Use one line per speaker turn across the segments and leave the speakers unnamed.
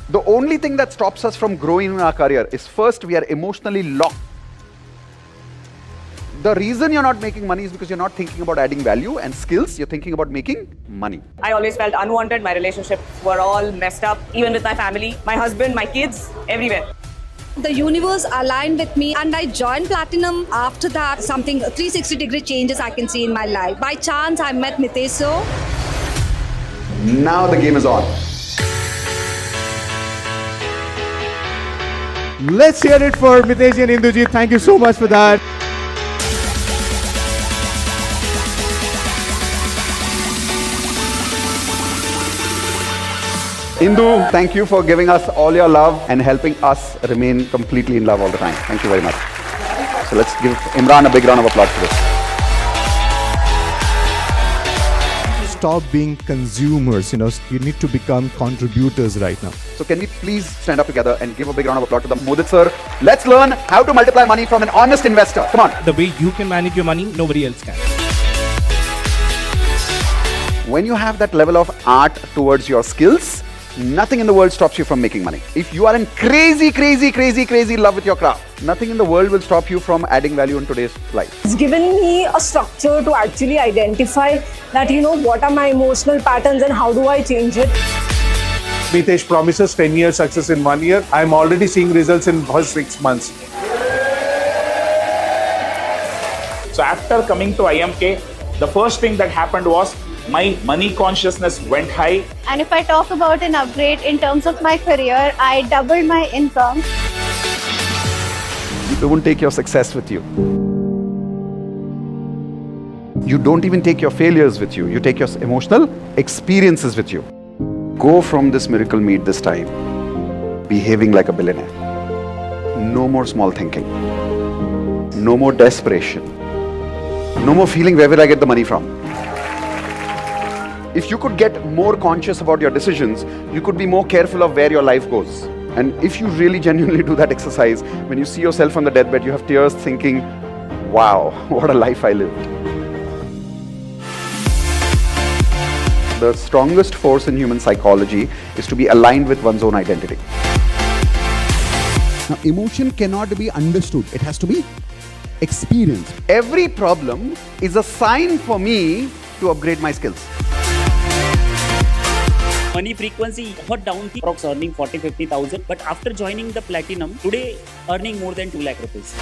The only thing that stops us from growing in our career is first, we are emotionally locked. The reason you're not making money is because you're not thinking about adding value and skills, you're thinking about making money.
I always felt unwanted. My relationships were all messed up, even with my family, my husband, my kids, everywhere.
The universe aligned with me and I joined Platinum. After that, something 360-degree changes I can see in my life. By chance, I met Mitesh. So
Now the game is on.
Let's hear it for Mitesh and Induji. Thank you so much for that.
Indu, thank you for giving us all your love and helping us remain completely in love all the time. Thank you very much. So let's give Imran a big round of applause for this.
Stop being consumers, you need to become contributors right now.
So can we please stand up together and give a big round of applause to the Modit sir. Let's learn how to multiply money from an honest investor. Come on.
The way you can manage your money, nobody else can.
When you have that level of art towards your skills, nothing in the world stops you from making money. If you are in crazy love with your craft, nothing in the world will stop you from adding value in today's life.
It's given me a structure to actually identify that, what are my emotional patterns and how do I change it.
Mitesh promises 10-year success in 1 year. I'm already seeing results in first 6 months.
So after coming to IMK, the first thing that happened was my money consciousness went high.
And if I talk about an upgrade in terms of my career, I doubled my income.
You don't take your success with you. You don't even take your failures with you. You take your emotional experiences with you. Go from this miracle meet this time behaving like a billionaire. No more small thinking. No more desperation. No more feeling where will I get the money from. If you could get more conscious about your decisions, you could be more careful of where your life goes. And if you really genuinely do that exercise, when you see yourself on the deathbed, you have tears thinking, wow, what a life I lived. The strongest force in human psychology is to be aligned with one's own identity.
Now, emotion cannot be understood. It has to be experienced.
Every problem is a sign for me to upgrade my skills.
Money frequency got down to approx earning 40-50,000, but after joining the Platinum, today earning more than 2 lakh rupees.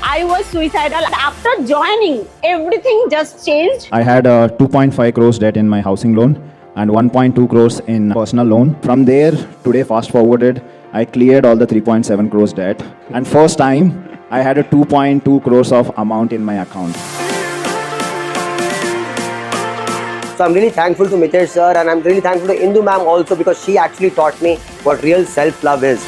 I was suicidal. After joining, everything just changed.
I had a 2.5 crores debt in my housing loan and 1.2 crores in personal loan. From there, today fast forwarded, I cleared all the 3.7 crores debt. And first time, I had a 2.2 crores of amount in my account.
So I'm really thankful to Mitesh sir, and I'm really thankful to Indu ma'am also, because she actually taught me what real self-love is.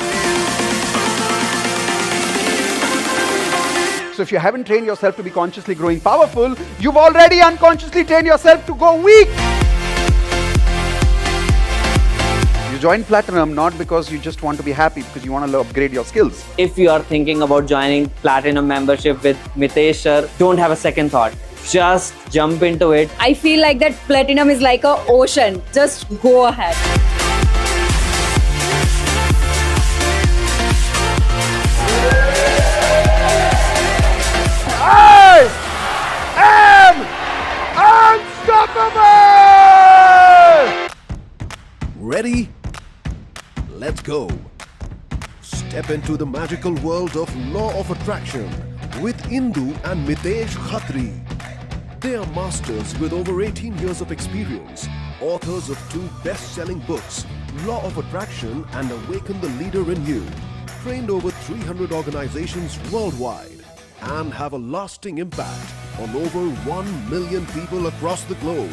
So if you haven't trained yourself to be consciously growing powerful, you've already unconsciously trained yourself to go weak. You joined Platinum not because you just want to be happy, because you want to upgrade your skills.
If you are thinking about joining Platinum membership with Mitesh sir, don't have a second thought. Just jump into it.
I feel like that Platinum is like an ocean. Just go ahead.
I am unstoppable!
Ready? Let's go. Step into the magical world of Law of Attraction with Indu and Mitesh Khatri. They are masters with over 18 years of experience, authors of 2 best-selling books, Law of Attraction and Awaken the Leader in You, trained over 300 organizations worldwide, and have a lasting impact on over 1 million people across the globe.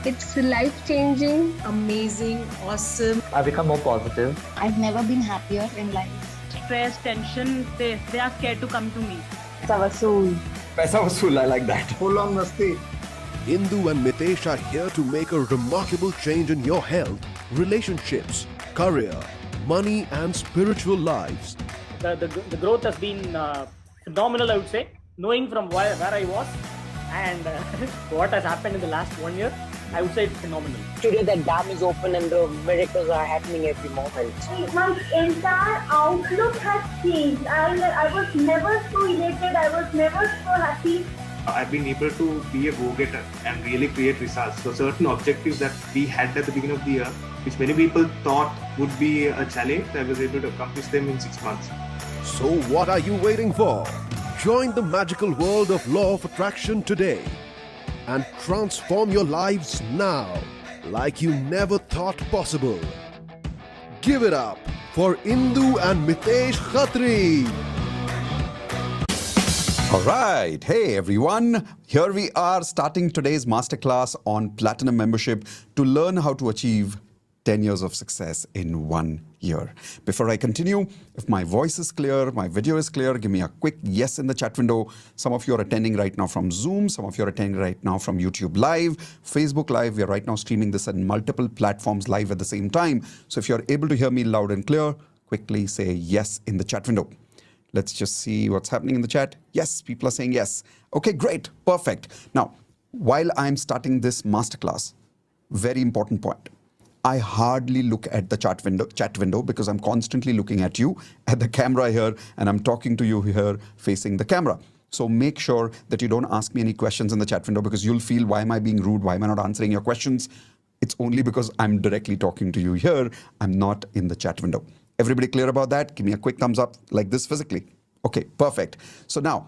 It's life-changing, amazing, awesome.
I've become more positive.
I've never been happier in life.
Stress, tension, they are scared to come to me.
Paisa vasool, I like that.
Full on masti.
Indu and Mitesh are here to make a remarkable change in your health, relationships, career, money and spiritual lives.
The growth has been phenomenal, I would say. Knowing from where I was and what has happened in the last 1 year, I would say it's phenomenal.
Today the dam is open and the miracles are happening every moment.
My entire outlook has changed. I was never so elated. I was never so happy.
I've been able to be a go-getter and really create results. So certain objectives that we had at the beginning of the year, which many people thought would be a challenge, I was able to accomplish them in 6 months.
So what are you waiting for? Join the magical world of Law of Attraction today and transform your lives now like you never thought possible. Give it up for Indu and Mitesh Khatri.
All right. Hey, everyone. Here we are starting today's masterclass on Platinum membership to learn how to achieve 10 years of success in 1 year. Before I continue, if my voice is clear, my video is clear, give me a quick yes in the chat window. Some of you are attending right now from Zoom. Some of you are attending right now from YouTube Live, Facebook Live. We are right now streaming this on multiple platforms live at the same time. So if you're able to hear me loud and clear, quickly say yes in the chat window. Let's just see what's happening in the chat. Yes, people are saying yes. Okay, great, perfect. Now, while I'm starting this masterclass, very important point. I hardly look at the chat window because I'm constantly looking at you at the camera here and I'm talking to you here facing the camera. So make sure that you don't ask me any questions in the chat window because you'll feel, why am I being rude? Why am I not answering your questions? It's only because I'm directly talking to you here. I'm not in the chat window. Everybody clear about that? Give me a quick thumbs up like this physically. Okay, perfect. So now,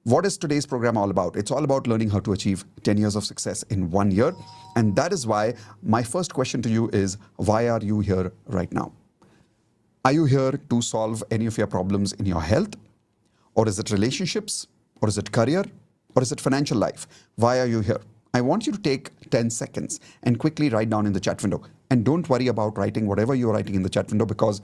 what is today's program all about? It's all about learning how to achieve 10 years of success in 1 year. And that is why my first question to you is, why are you here right now? Are you here to solve any of your problems in your health? Or is it relationships? Or is it career? Or is it financial life? Why are you here? I want you to take 10 seconds and quickly write down in the chat window. And don't worry about writing whatever you're writing in the chat window because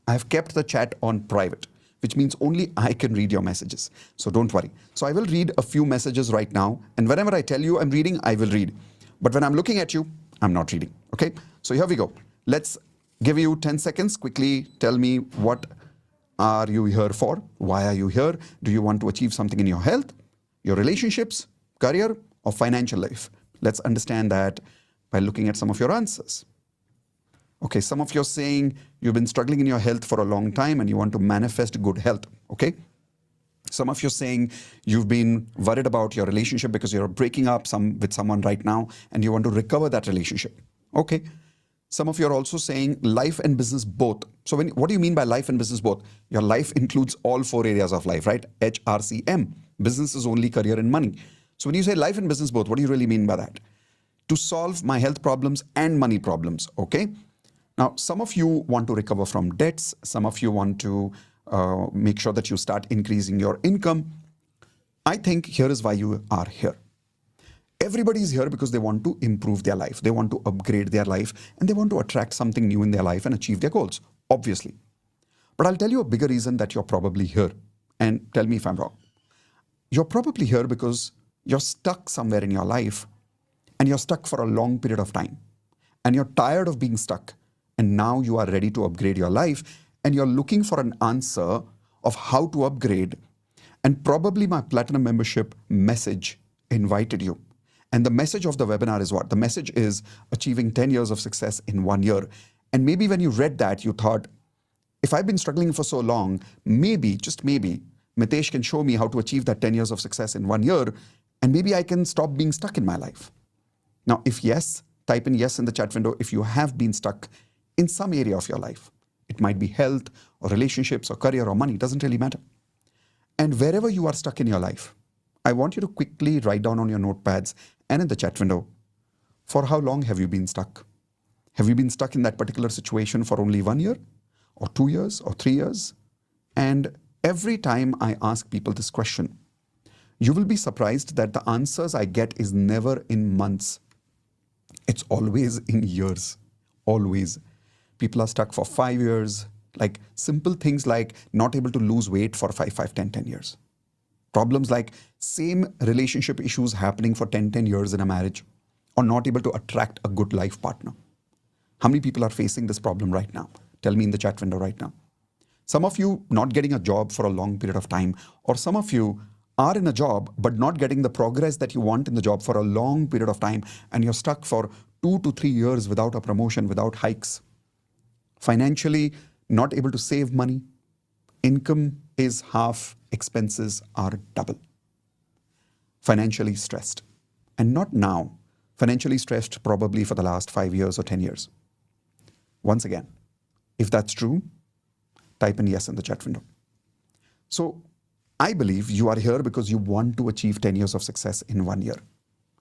I've kept the chat on private, which means only I can read your messages. So don't worry. So I will read a few messages right now. And whenever I tell you I'm reading, I will read. But when I'm looking at you, I'm not reading. Okay? So here we go. Let's give you 10 seconds. Quickly tell me, what are you here for? Why are you here? Do you want to achieve something in your health, your relationships, career, or financial life? Let's understand that by looking at some of your answers. Okay, some of you are saying you've been struggling in your health for a long time and you want to manifest good health. Okay. Some of you are saying you've been worried about your relationship because you're breaking up with someone right now and you want to recover that relationship. Okay. Some of you are also saying life and business both. So what do you mean by life and business both? Your life includes all 4 areas of life, right? HRCM. Business is only career and money. So when you say life and business both, what do you really mean by that? To solve my health problems and money problems. Okay. Now, some of you want to recover from debts. Some of you want to make sure that you start increasing your income. I think here is why you are here. Everybody is here because they want to improve their life. They want to upgrade their life and they want to attract something new in their life and achieve their goals, obviously. But I'll tell you a bigger reason that you're probably here. And tell me if I'm wrong. You're probably here because you're stuck somewhere in your life and you're stuck for a long period of time. And you're tired of being stuck. And now you are ready to upgrade your life and you're looking for an answer of how to upgrade. And probably my Platinum membership message invited you. And the message of the webinar is what? The message is achieving 10 years of success in 1 year. And maybe when you read that, you thought, if I've been struggling for so long, maybe, just maybe, Mitesh can show me how to achieve that 10 years of success in 1 year. And maybe I can stop being stuck in my life. Now, if yes, type in yes in the chat window if you have been stuck in some area of your life. It might be health or relationships or career or money, it doesn't really matter. And wherever you are stuck in your life, I want you to quickly write down on your notepads and in the chat window, for how long have you been stuck? Have you been stuck in that particular situation for only 1 year or 2 years or 3 years? And every time I ask people this question, you will be surprised that the answers I get is never in months. It's always in years, always. People are stuck for 5 years, like simple things like not able to lose weight for 5, 10 years. Problems like same relationship issues happening for 10 years in a marriage or not able to attract a good life partner. How many people are facing this problem right now? Tell me in the chat window right now. Some of you not getting a job for a long period of time, or some of you are in a job but not getting the progress that you want in the job for a long period of time and you're stuck for 2 to 3 years without a promotion, without hikes. Financially, not able to save money. Income is half, expenses are double. Financially stressed. And not now. Financially stressed probably for the last 5 years or 10 years. Once again, if that's true, type in yes in the chat window. So I believe you are here because you want to achieve 10 years of success in 1 year.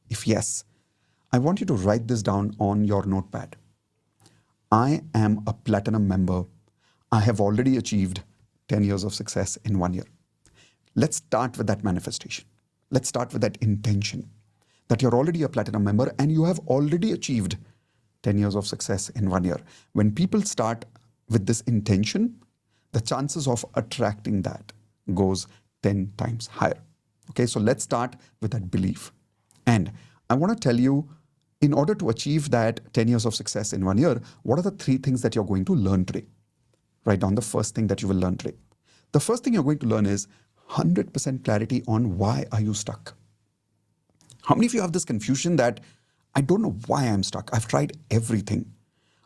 If yes, I want you to write this down on your notepad. I am a platinum member. I have already achieved 10 years of success in 1 year. Let's start with that manifestation. Let's start with that intention that you're already a platinum member and you have already achieved 10 years of success in 1 year. When people start with this intention, the chances of attracting that goes 10 times higher. Okay, so let's start with that belief. And I want to tell you, in order to achieve that 10 years of success in 1 year, what are the 3 things that you're going to learn today? Write down the first thing that you will learn today. The first thing you're going to learn is 100% clarity on why are you stuck. How many of you have this confusion that I don't know why I'm stuck? I've tried everything.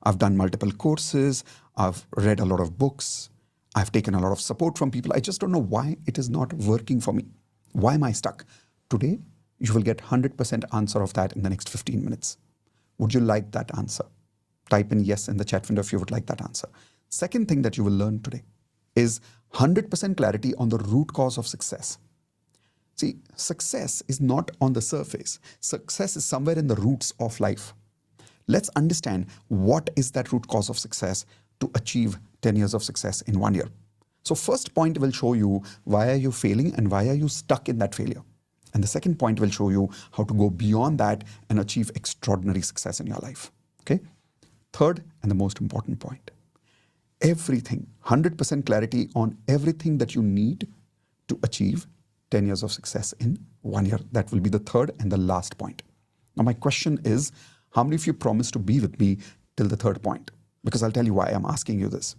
I've done multiple courses. I've read a lot of books. I've taken a lot of support from people. I just don't know why it is not working for me. Why am I stuck? Today, you will get 100% answer of that in the next 15 minutes. Would you like that answer? Type in yes in the chat window if you would like that answer. Second thing that you will learn today is 100% clarity on the root cause of success. See, success is not on the surface. Success is somewhere in the roots of life. Let's understand what is that root cause of success to achieve 10 years of success in 1 year. So first point will show you why are you failing and why are you stuck in that failure. And the second point will show you how to go beyond that and achieve extraordinary success in your life. Okay? Third and the most important point. Everything, 100% clarity on everything that you need to achieve 10 years of success in 1 year. That will be the third and the last point. Now my question is, how many of you promise to be with me till the third point? Because I'll tell you why I'm asking you this.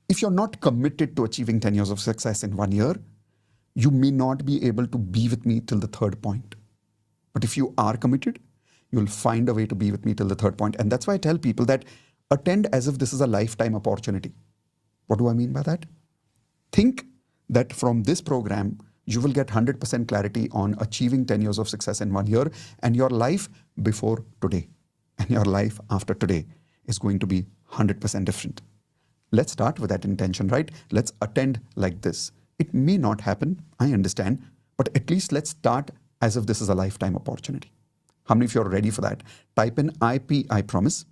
If you're not committed to achieving 10 years of success in 1 year, you may not be able to be with me till the third point. But if you are committed, you'll find a way to be with me till the third point. And that's why I tell people that attend as if this is a lifetime opportunity. What do I mean by that? Think that from this program, you will get 100% clarity on achieving 10 years of success in 1 year, and your life before today and your life after today is going to be 100% different. Let's start with that intention, right? Let's attend like this. It may not happen, I understand, but at least let's start as if this is a lifetime opportunity. How many of you are ready for that? Type in IP, I promise,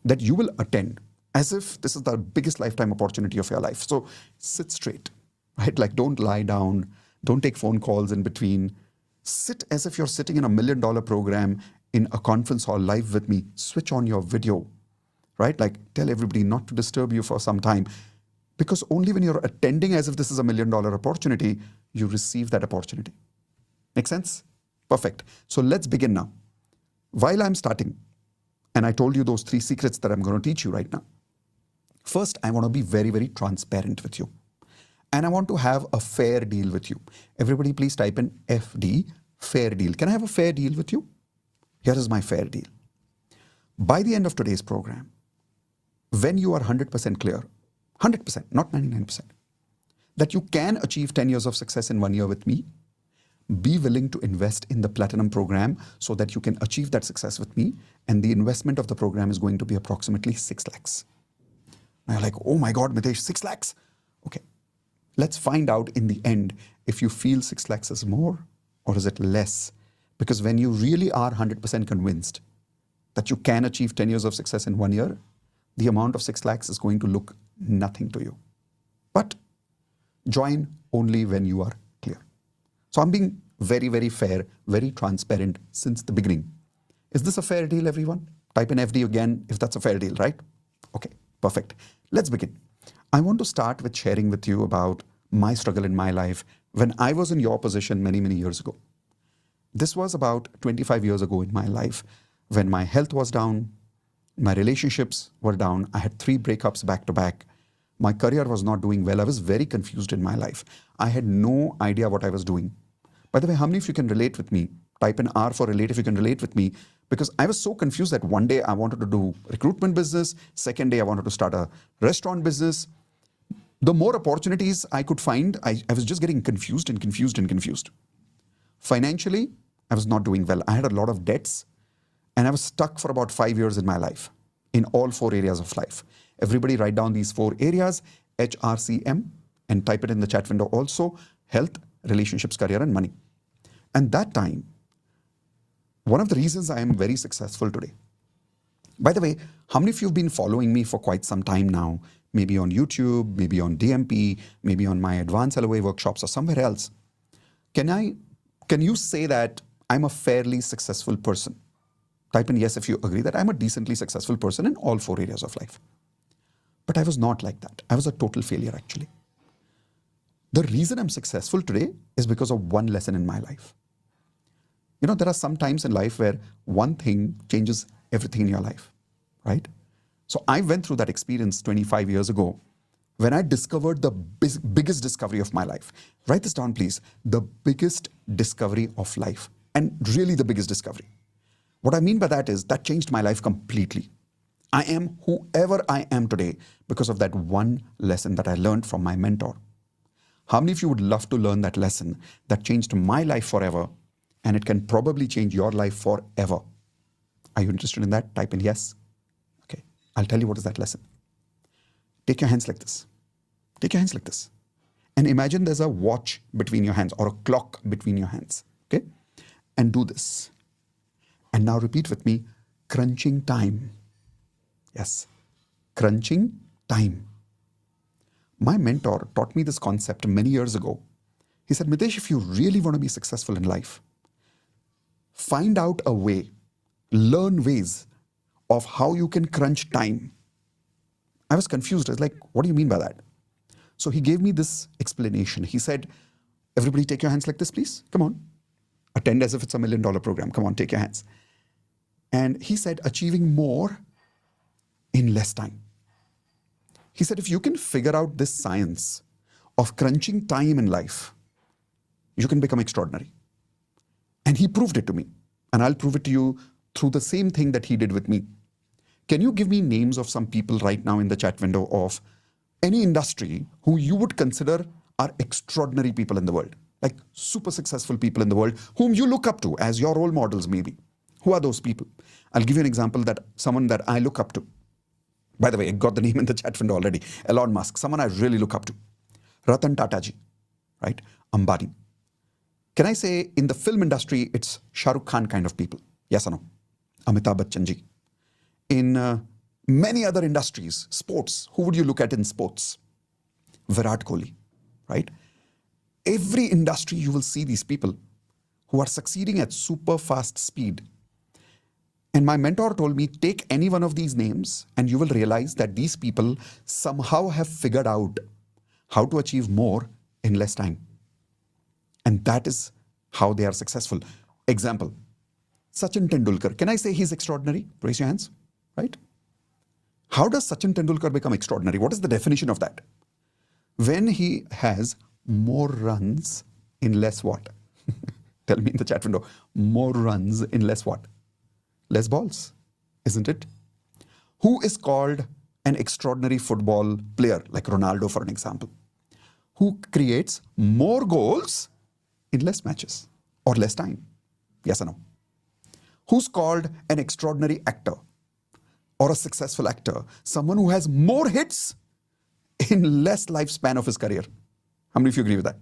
that you will attend as if this is the biggest lifetime opportunity of your life. So sit straight, right? Like don't lie down, don't take phone calls in between. Sit as if you're sitting in $1 million program in a conference hall live with me. Switch on your video, right? Like tell everybody not to disturb you for some time, because only when you're attending as if this is $1 million opportunity, you receive that opportunity. Make sense? Perfect. So let's begin now. While I'm starting, and I told you those 3 secrets that I'm going to teach you right now. First, I want to be very, very transparent with you. And I want to have a fair deal with you. Everybody please type in FD, fair deal. Can I have a fair deal with you? Here is my fair deal. By the end of today's program, when you are 100% clear, 100%, not 99%, that you can achieve 10 years of success in 1 year with me, be willing to invest in the Platinum program so that you can achieve that success with me. And the investment of the program is going to be approximately 6 lakhs. Now you're like, oh my God, Mitesh, 6 lakhs? Okay, let's find out in the end if you feel 6 lakhs is more or is it less. Because when you really are 100% convinced that you can achieve 10 years of success in 1 year, the amount of 6 lakhs is going to look nothing to you. But join only when you are clear. So I'm being very, very fair, very transparent since the beginning. Is this a fair deal, everyone? Type in FD again if that's a fair deal, right? Okay, perfect. Let's begin. I want to start with sharing with you about my struggle in my life when I was in your position many, many years ago. This was about 25 years ago in my life when my health was down, my relationships were down. I had 3 breakups back to back. My career was not doing well. I was very confused in my life. I had no idea what I was doing. By the way, how many of you can relate with me? Type in R for relate if you can relate with me. Because I was so confused that one day I wanted to do recruitment business, second day I wanted to start a restaurant business. The more opportunities I could find, I was just getting confused and confused and confused. Financially, I was not doing well. I had a lot of debts and I was stuck for about 5 years in my life, in all 4 areas of life. Everybody write down these 4 areas, HRCM, and type it in the chat window also, health, relationships, career, and money. And that time, one of the reasons I am very successful today. By the way, how many of you have been following me for quite some time now? Maybe on YouTube, maybe on DMP, maybe on my advanced LOA workshops or somewhere else. Can you say that I'm a fairly successful person? Type in yes if you agree that I'm a decently successful person in all 4 areas of life. But I was not like that. I was a total failure actually. The reason I'm successful today is because of one lesson in my life. You know, there are some times in life where one thing changes everything in your life, right? So I went through that experience 25 years ago when I discovered the biggest discovery of my life. Write this down, please. The biggest discovery of life, and really the biggest discovery. What I mean by that is that changed my life completely. I am whoever I am today because of that one lesson that I learned from my mentor. How many of you would love to learn that lesson that changed my life forever, and it can probably change your life forever? Are you interested in that? Type in yes. Okay, I'll tell you what is that lesson. Take your hands like this. Take your hands like this. And imagine there's a watch between your hands or a clock between your hands. Okay? And do this. And now repeat with me, crunching time. Yes, crunching time. My mentor taught me this concept many years ago. He said, Mitesh, if you really want to be successful in life, find out a way, learn ways of how you can crunch time. I was confused. I was like, what do you mean by that? So he gave me this explanation. He said, everybody take your hands like this, please. Come on. Attend as if it's $1 million program. Come on, take your hands. And he said, achieving more in less time. He said, if you can figure out this science of crunching time in life, you can become extraordinary. And he proved it to me. And I'll prove it to you through the same thing that he did with me. Can you give me names of some people right now in the chat window of any industry who you would consider are extraordinary people in the world? Like super successful people in the world whom you look up to as your role models maybe. Who are those people? I'll give you an example that someone that I look up to. By the way, I got the name in the chat window already. Elon Musk, someone I really look up to. Ratan Tata ji, right? Ambani. Can I say in the film industry, it's Shah Rukh Khan kind of people? Yes or no? Amitabh Bachchan ji. In many other industries, sports, who would you look at in sports? Virat Kohli, right? Every industry you will see these people who are succeeding at super fast speed. And my mentor told me, take any one of these names and you will realize that these people somehow have figured out how to achieve more in less time. And that is how they are successful. Example, Sachin Tendulkar. Can I say he's extraordinary? Raise your hands, right? How does Sachin Tendulkar become extraordinary? What is the definition of that? When he has more runs in less what? Tell me in the chat window. More runs in less what? Less balls, isn't it? Who is called an extraordinary football player, like Ronaldo, for an example, who creates more goals in less matches or less time? Yes or no? Who's called an extraordinary actor or a successful actor? Someone who has more hits in less lifespan of his career. How many of you agree with that?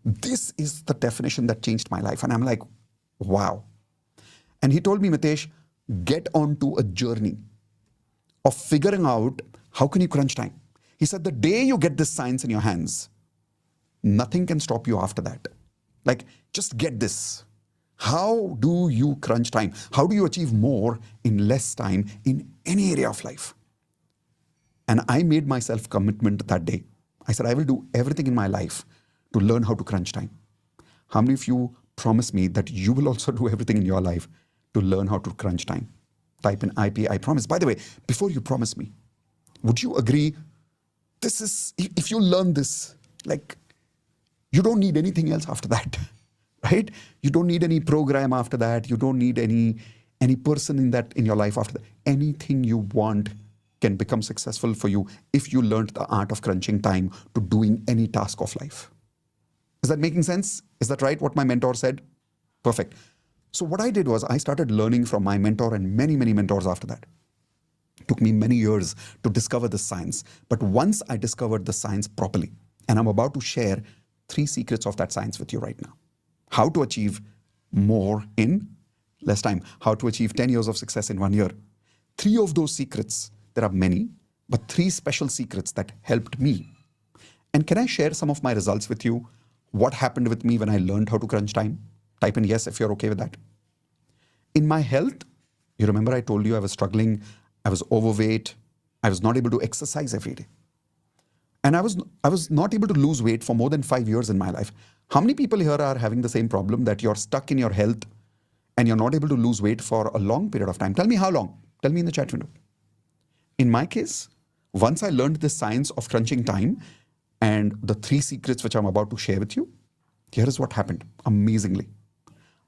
This is the definition that changed my life. And I'm like, wow. And he told me, Mitesh, get onto a journey of figuring out how can you crunch time. He said, the day you get this science in your hands, nothing can stop you after that. Like, just get this. How do you crunch time? How do you achieve more in less time in any area of life? And I made myself commitment that day. I said, I will do everything in my life to learn how to crunch time. How many of you promise me that you will also do everything in your life to learn how to crunch time? Type in IP, I promise. By the way, before you promise me, would you agree this is, if you learn this, like, you don't need anything else after that, right? You don't need any program after that. You don't need any person in your life after that. Anything you want can become successful for you if you learned the art of crunching time to doing any task of life. Is that making sense? Is that right, what my mentor said? Perfect. So what I did was I started learning from my mentor and many, many mentors after that. It took me many years to discover this science. But once I discovered the science properly, and I'm about to share 3 secrets of that science with you right now. How to achieve more in less time. How to achieve 10 years of success in 1 year. 3 of those secrets, there are many, but 3 special secrets that helped me. And can I share some of my results with you? What happened with me when I learned how to crunch time? Type in yes if you're okay with that. In my health, you remember I told you I was struggling, I was overweight, I was not able to exercise every day. And I was not able to lose weight for more than 5 years in my life. How many people here are having the same problem, that you're stuck in your health and you're not able to lose weight for a long period of time? Tell me how long. Tell me in the chat window. In my case, once I learned the science of crunching time and the 3 secrets which I'm about to share with you, here is what happened amazingly.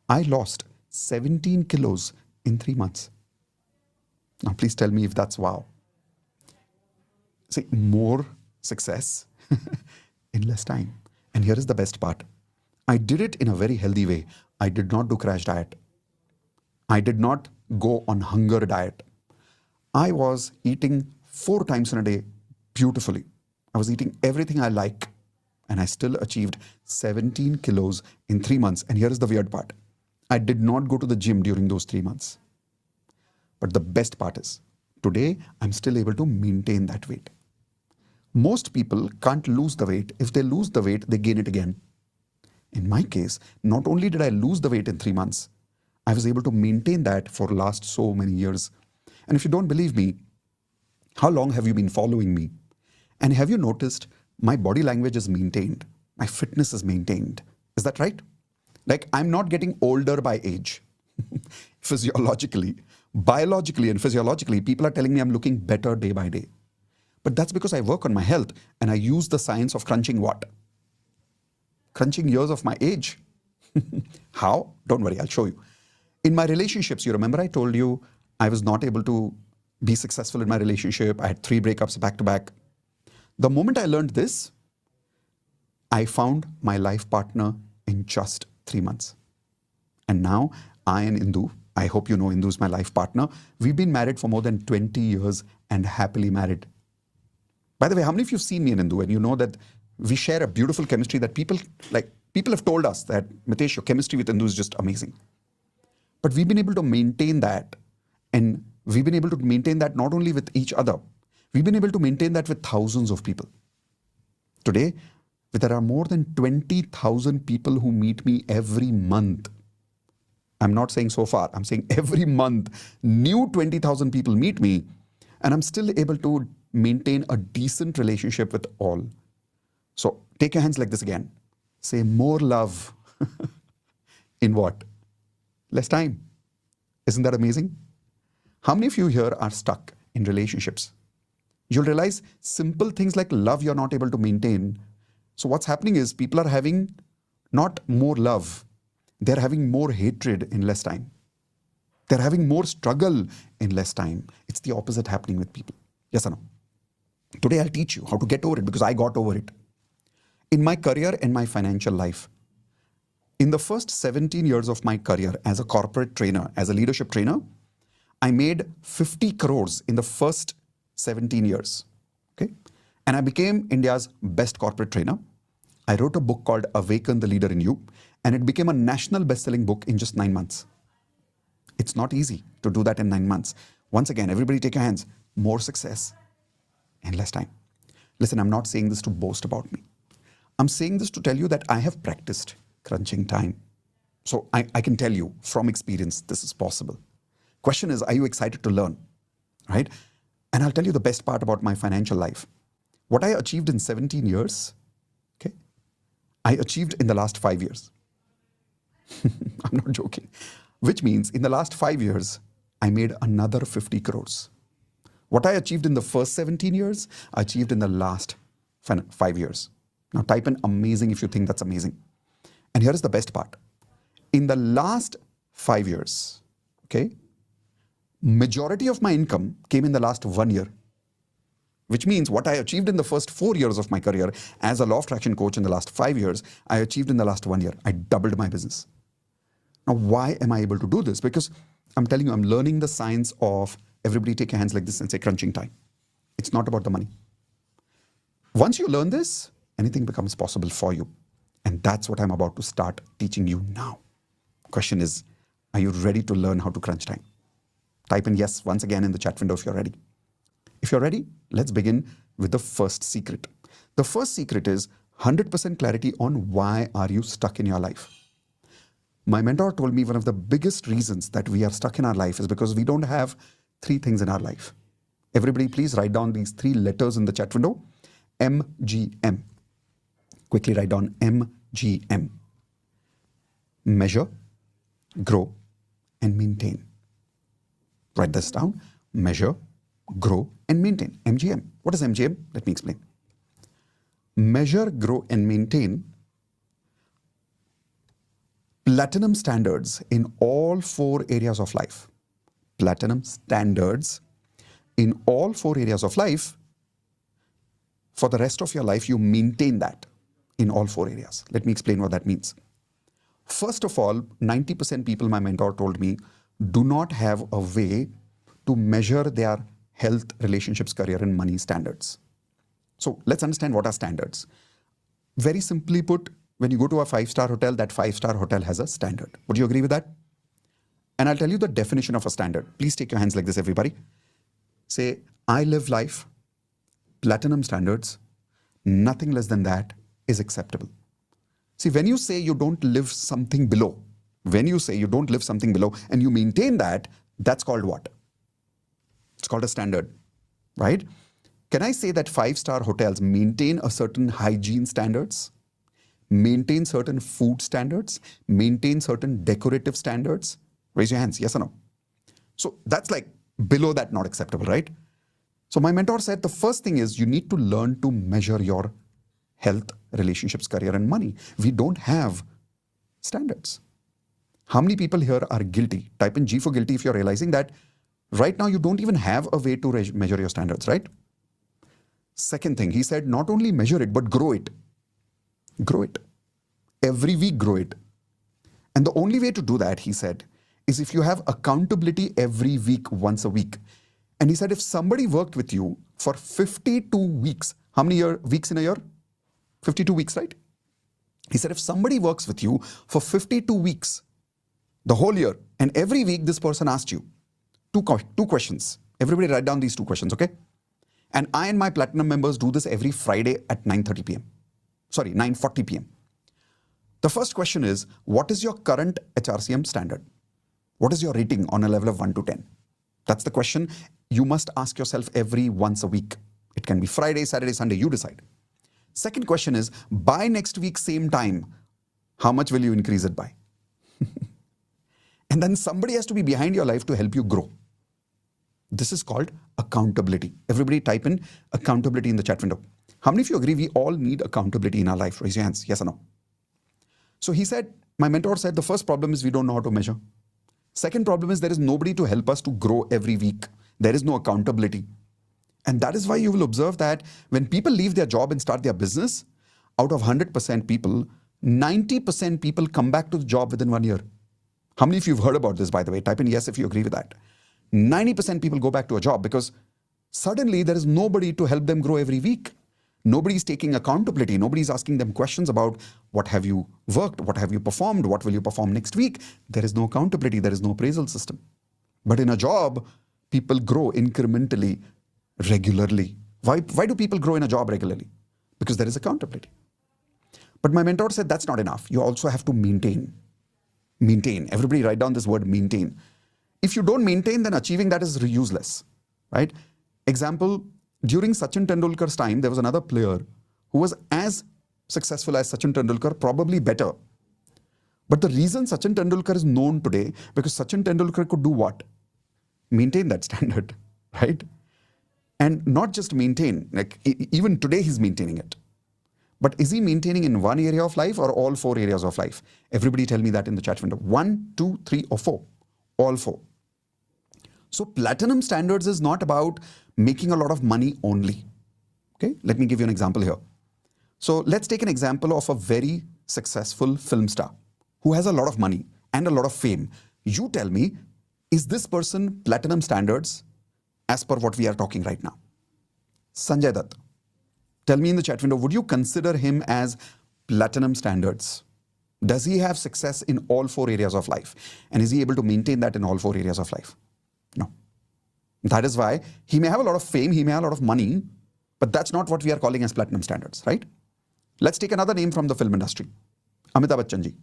I lost 17 kilos in 3 months. Now, please tell me if that's wow. See, more success in less time. And here is the best part. I did it in a very healthy way. I did not do crash diet. I did not go on hunger diet. I was eating 4 times in a day beautifully. I was eating everything I like. And I still achieved 17 kilos in 3 months. And here is the weird part. I did not go to the gym during those 3 months. But the best part is, today I'm still able to maintain that weight. Most people can't lose the weight. If they lose the weight, they gain it again. In my case, not only did I lose the weight in 3 months, I was able to maintain that for last so many years. And if you don't believe me, how long have you been following me? And have you noticed my body language is maintained? My fitness is maintained. Is that right? Like, I'm not getting older by age. Physiologically, biologically and physiologically, people are telling me I'm looking better day by day. But that's because I work on my health and I use the science of crunching what? Crunching years of my age. How? Don't worry, I'll show you. In my relationships, you remember I told you I was not able to be successful in my relationship. I had 3 breakups back to back. The moment I learned this, I found my life partner in just 3 months. And now I and Indu, I hope you know Indu is my life partner. We've been married for more than 20 years and happily married. By the way, how many of you have seen me and Indu and you know that we share a beautiful chemistry that people have told us that, Mitesh, your chemistry with Indu is just amazing. But we've been able to maintain that, and we've been able to maintain that not only with each other, we've been able to maintain that with thousands of people. Today, there are more than 20,000 people who meet me every month. I'm not saying so far, I'm saying every month, new 20,000 people meet me, and I'm still able to maintain a decent relationship with all. So take your hands like this again. Say more love. In what? Less time. Isn't that amazing? How many of you here are stuck in relationships? You'll realize simple things like love you're not able to maintain. So what's happening is people are having not more love. They're having more hatred in less time. They're having more struggle in less time. It's the opposite happening with people. Yes or no? Today I'll teach you how to get over it because I got over it. In my career and my financial life, in the first 17 years of my career as a corporate trainer, as a leadership trainer, I made 50 crores in the first 17 years. Okay? And I became India's best corporate trainer. I wrote a book called Awaken the Leader in You, and it became a national best-selling book in just 9 months. It's not easy to do that in 9 months. Once again, everybody take your hands. More success in less time. Listen, I'm not saying this to boast about me. I'm saying this to tell you that I have practiced crunching time. So I can tell you from experience, this is possible. Question is, are you excited to learn? Right? And I'll tell you the best part about my financial life. What I achieved in 17 years, okay, I achieved in the last 5 years. I'm not joking. Which means in the last 5 years, I made another 50 crores. What I achieved in the first 17 years, I achieved in the last 5 years. Now type in amazing if you think that's amazing. And here is the best part. in the last 5 years, okay, majority of my income came in the last 1 year, which means what I achieved in the first 4 years of my career as a law of attraction coach in the last 5 years, I achieved in the last 1 year. I doubled my business. Now, why am I able to do this? Because I'm telling you, I'm learning the science of everybody take your hands like this and say crunching time. It's not about the money. Once you learn this, anything becomes possible for you. And that's what I'm about to start teaching you now. Question is, are you ready to learn how to crunch time? Type in yes once again in the chat window if you're ready. If you're ready, let's begin with the first secret. The first secret is 100% clarity on why are you stuck in your life. My mentor told me one of the biggest reasons that we are stuck in our life is because we don't have 3 things in our life. Everybody please write down these 3 letters in the chat window. MGM. Quickly write down MGM. Measure, grow, and maintain. Write this down. Measure, grow, and maintain. MGM. What is MGM? Let me explain. Measure, grow, and maintain platinum standards in all 4 areas of life. Platinum standards in all 4 areas of life. For the rest of your life, you maintain that in all 4 areas. Let me explain what that means. First of all, 90% people, my mentor told me, do not have a way to measure their health, relationships, career, and money standards. So let's understand what are standards. Very simply put, when you go to a 5-star hotel, that 5-star hotel has a standard. Would you agree with that? And I'll tell you the definition of a standard. Please take your hands like this, everybody. Say, I live life, platinum standards, nothing less than that is acceptable. See, when you say you don't live something below, and you maintain that, that's called what? It's called a standard, right? Can I say that 5-star hotels maintain a certain hygiene standards, maintain certain food standards, maintain certain decorative standards? Raise your hands, yes or no? So that's like below that, not acceptable, right? So my mentor said the first thing is you need to learn to measure your health, relationships, career, and money. We don't have standards. How many people here are guilty? Type in G for guilty if you're realizing that right now you don't even have a way to measure your standards, right? Second thing, he said not only measure it, but grow it. Grow it. Every week, grow it. And the only way to do that, he said, is if you have accountability every week, once a week. And he said if somebody worked with you for 52 weeks, how many weeks in a year? 52 weeks, right? He said if somebody works with you for 52 weeks, the whole year, and every week this person asked you two questions. Everybody write down these 2 questions, okay? And I and my platinum members do this every Friday at 9:30 p.m. Sorry, 9:40 p.m. The first question is, what is your current HRCM standard? What is your rating on a level of 1 to 10? That's the question you must ask yourself every once a week. It can be Friday, Saturday, Sunday, you decide. Second question is, by next week, same time, how much will you increase it by? And then somebody has to be behind your life to help you grow. This is called accountability. Everybody type in accountability in the chat window. How many of you agree we all need accountability in our life? Raise your hands, yes or no? So he said, my mentor said, the first problem is we don't know how to measure. Second problem is there is nobody to help us to grow every week. There is no accountability. And that is why you will observe that when people leave their job and start their business, out of 100% people, 90% people come back to the job within 1 year. How many of you have heard about this, by the way? Type in yes if you agree with that. 90% people go back to a job because suddenly there is nobody to help them grow every week. Nobody is taking accountability. Nobody is asking them questions about what have you worked, what have you performed, what will you perform next week. There is no accountability. There is no appraisal system. But in a job, people grow incrementally, regularly. Why do people grow in a job regularly? Because there is accountability. But my mentor said that's not enough. You also have to maintain. Maintain. Everybody write down this word maintain. If you don't maintain, then achieving that is useless, right? Example, during Sachin Tendulkar's time, there was another player who was as successful as Sachin Tendulkar, probably better. But the reason Sachin Tendulkar is known today, because Sachin Tendulkar could do what? Maintain that standard, right? And not just maintain, like even today he's maintaining it. But is he maintaining in one area of life or all 4 areas of life? Everybody tell me that in the chat window. 1, 2, 3 or 4? All 4. So platinum standards is not about making a lot of money only. Okay, let me give you an example here. So let's take an example of a very successful film star who has a lot of money and a lot of fame. You tell me, is this person platinum standards as per what we are talking right now? Sanjay Dutt. Tell me in the chat window, would you consider him as platinum standards? Does he have success in all 4 areas of life? And is he able to maintain that in all 4 areas of life? No. That is why he may have a lot of fame, he may have a lot of money, but that's not what we are calling as platinum standards, right? Let's take another name from the film industry. Amitabh Bachchan ji.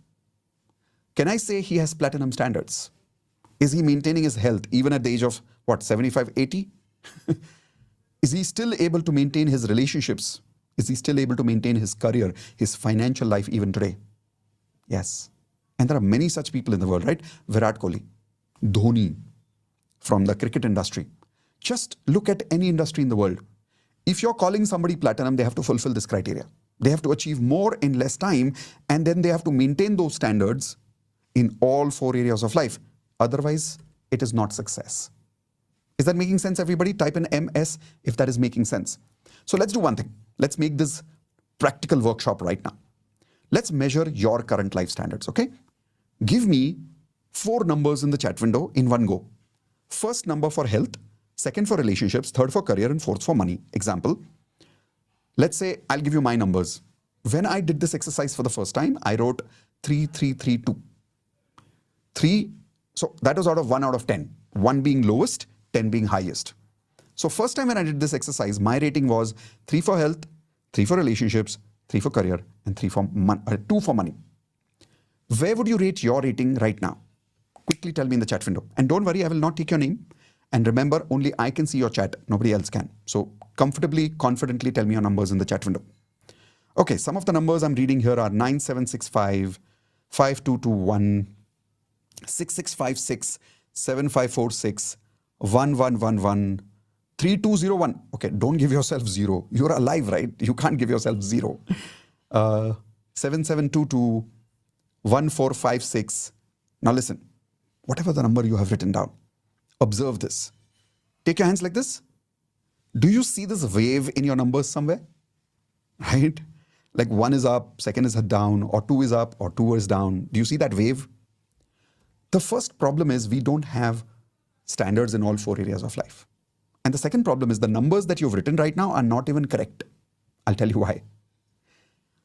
Can I say he has platinum standards? Is he maintaining his health even at the age of, what, 75, 80? Is he still able to maintain his relationships? Is he still able to maintain his career, his financial life even today? Yes. And there are many such people in the world, right? Virat Kohli, Dhoni, from the cricket industry. Just look at any industry in the world. If you're calling somebody platinum, they have to fulfill this criteria. They have to achieve more in less time, and then they have to maintain those standards in all 4 areas of life. Otherwise, it is not success. Is that making sense, everybody? Type in MS if that is making sense. So let's do one thing. Let's make this practical workshop right now. Let's measure your current life standards, okay? Give me 4 numbers in the chat window in one go. First number for health, second for relationships, third for career, and fourth for money. Example, let's say I'll give you my numbers. When I did this exercise for the first time, I wrote 3, 3, 3, 2. 3, so that was out of 1 out of 10. 1 being lowest, 10 being highest. So first time when I did this exercise, my rating was 3 for health, 3 for relationships, 3 for career, and 2 for money. Where would you rate your rating right now? Quickly tell me in the chat window. And don't worry, I will not take your name. And remember, only I can see your chat. Nobody else can. So comfortably, confidently tell me your numbers in the chat window. Okay, some of the numbers I'm reading here are 9765, 5221, 6656, 7546, 1111, 3201. Okay, don't give yourself 0. You're alive, right? You can't give yourself 0. 7722, 1456. Now listen, whatever the number you have written down, observe this. Take your hands like this. Do you see this wave in your numbers somewhere? Right? Like 1 is up, 2nd is down, or 2 is up, or 2 is down. Do you see that wave? The first problem is we don't have standards in all 4 areas of life. And the second problem is the numbers that you've written right now are not even correct. I'll tell you why.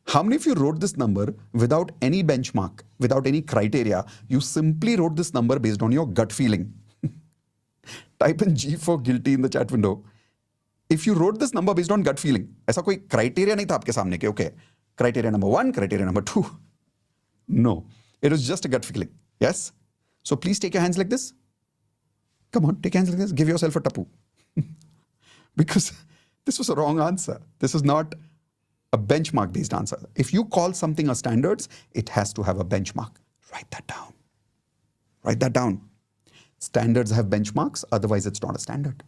How many of you wrote this number without any benchmark, without any criteria? You simply wrote this number based on your gut feeling. Type in G for guilty in the chat window. If you wrote this number based on gut feeling, ऐसा कोई criteria नहीं था आपके सामने के, okay, criteria number 1, criteria number 2. No, it was just a gut feeling. Yes? So please take your hands like this. Come on, take your hands like this. Give yourself a tapu. Because this was a wrong answer. This is not a benchmark based answer. If you call something a standards, it has to have a benchmark. Write that down. Write that down. Standards have benchmarks, otherwise it's not a standard.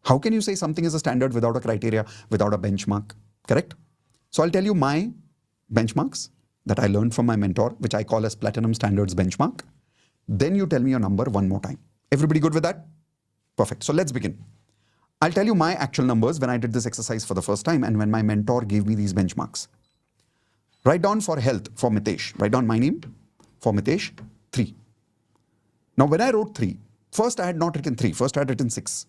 How can you say something is a standard without a criteria, without a benchmark? Correct? So I'll tell you my benchmarks that I learned from my mentor, which I call as Platinum Standards Benchmark. Then you tell me your number one more time. Everybody good with that? Perfect. So let's begin. I'll tell you my actual numbers when I did this exercise for the first time and when my mentor gave me these benchmarks. Write down for health for Mitesh. Write down my name for Mitesh, 3. Now when I wrote 3, first I had not written 3, first I had written 6.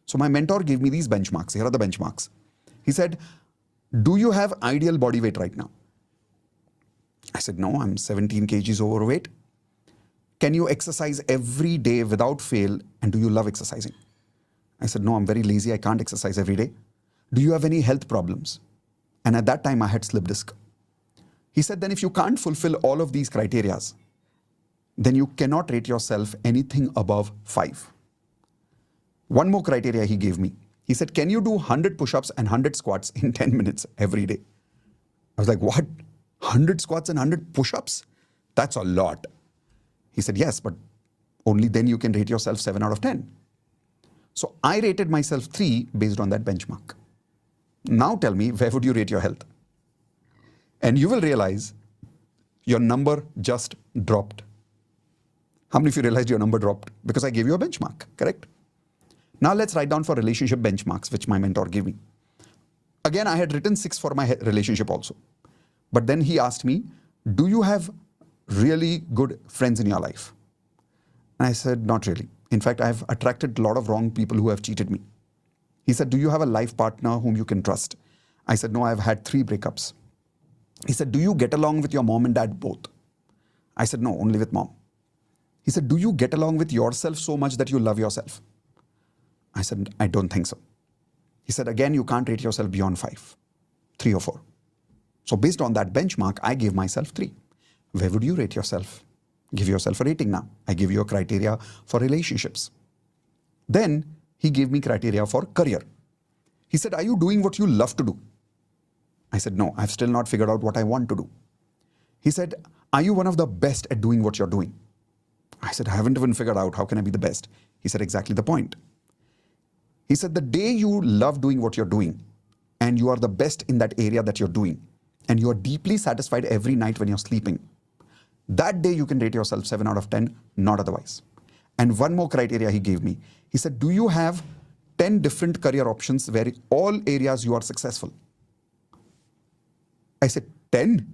So my mentor gave me these benchmarks. Here are the benchmarks. He said, do you have ideal body weight right now? I said, no, I'm 17 kgs overweight. Can you exercise every day without fail? And do you love exercising? I said, no, I'm very lazy. I can't exercise every day. Do you have any health problems? And at that time I had slip disc. He said, then if you can't fulfill all of these criterias, then you cannot rate yourself anything above 5. One more criteria he gave me. He said, can you do 100 push-ups and 100 squats in 10 minutes every day? I was like, what? 100 squats and 100 push-ups? That's a lot. He said, yes, but only then you can rate yourself 7 out of 10. So I rated myself 3 based on that benchmark. Now tell me, where would you rate your health? And you will realize your number just dropped. How many of you realized your number dropped? Because I gave you a benchmark, correct? Now let's write down for relationship benchmarks, which my mentor gave me. Again, I had written 6 for my relationship also. But then he asked me, do you have really good friends in your life? And I said, not really. In fact, I've attracted a lot of wrong people who have cheated me. He said, do you have a life partner whom you can trust? I said, no, I've had 3 breakups. He said, do you get along with your mom and dad both? I said, no, only with mom. He said, do you get along with yourself so much that you love yourself? I said, I don't think so. He said, again, you can't rate yourself beyond 5, 3 or 4. So based on that benchmark, I gave myself 3. Where would you rate yourself? Give yourself a rating now. I give you a criteria for relationships. Then he gave me criteria for career. He said, are you doing what you love to do? I said, no, I've still not figured out what I want to do. He said, are you one of the best at doing what you're doing? I said, I haven't even figured out how can I be the best. He said, exactly the point. He said, the day you love doing what you're doing and you are the best in that area that you're doing and you are deeply satisfied every night when you're sleeping, that day you can rate yourself 7 out of 10, not otherwise. And one more criteria he gave me. He said, do you have 10 different career options where all areas you are successful? I said, 10?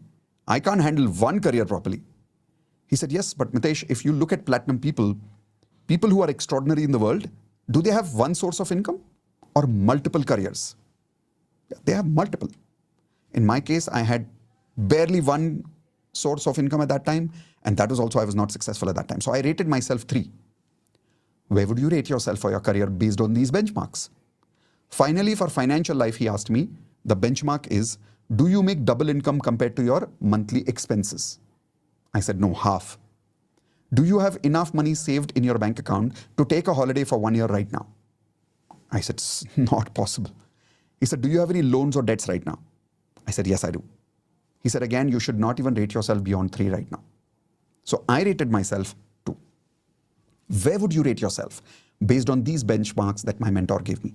I can't handle one career properly. He said, yes, but Mitesh, if you look at platinum people, people who are extraordinary in the world, do they have one source of income or multiple careers? They have multiple. In my case, I had barely one source of income at that time, and that was also, I was not successful at that time. So I rated myself 3. Where would you rate yourself for your career based on these benchmarks? Finally, for financial life, he asked me, the benchmark is, do you make double income compared to your monthly expenses? I said, no, half. Do you have enough money saved in your bank account to take a holiday for 1 year right now? I said, it's not possible. He said, do you have any loans or debts right now? I said, yes, I do. He said, again, you should not even rate yourself beyond 3 right now. So I rated myself 2. Where would you rate yourself based on these benchmarks that my mentor gave me?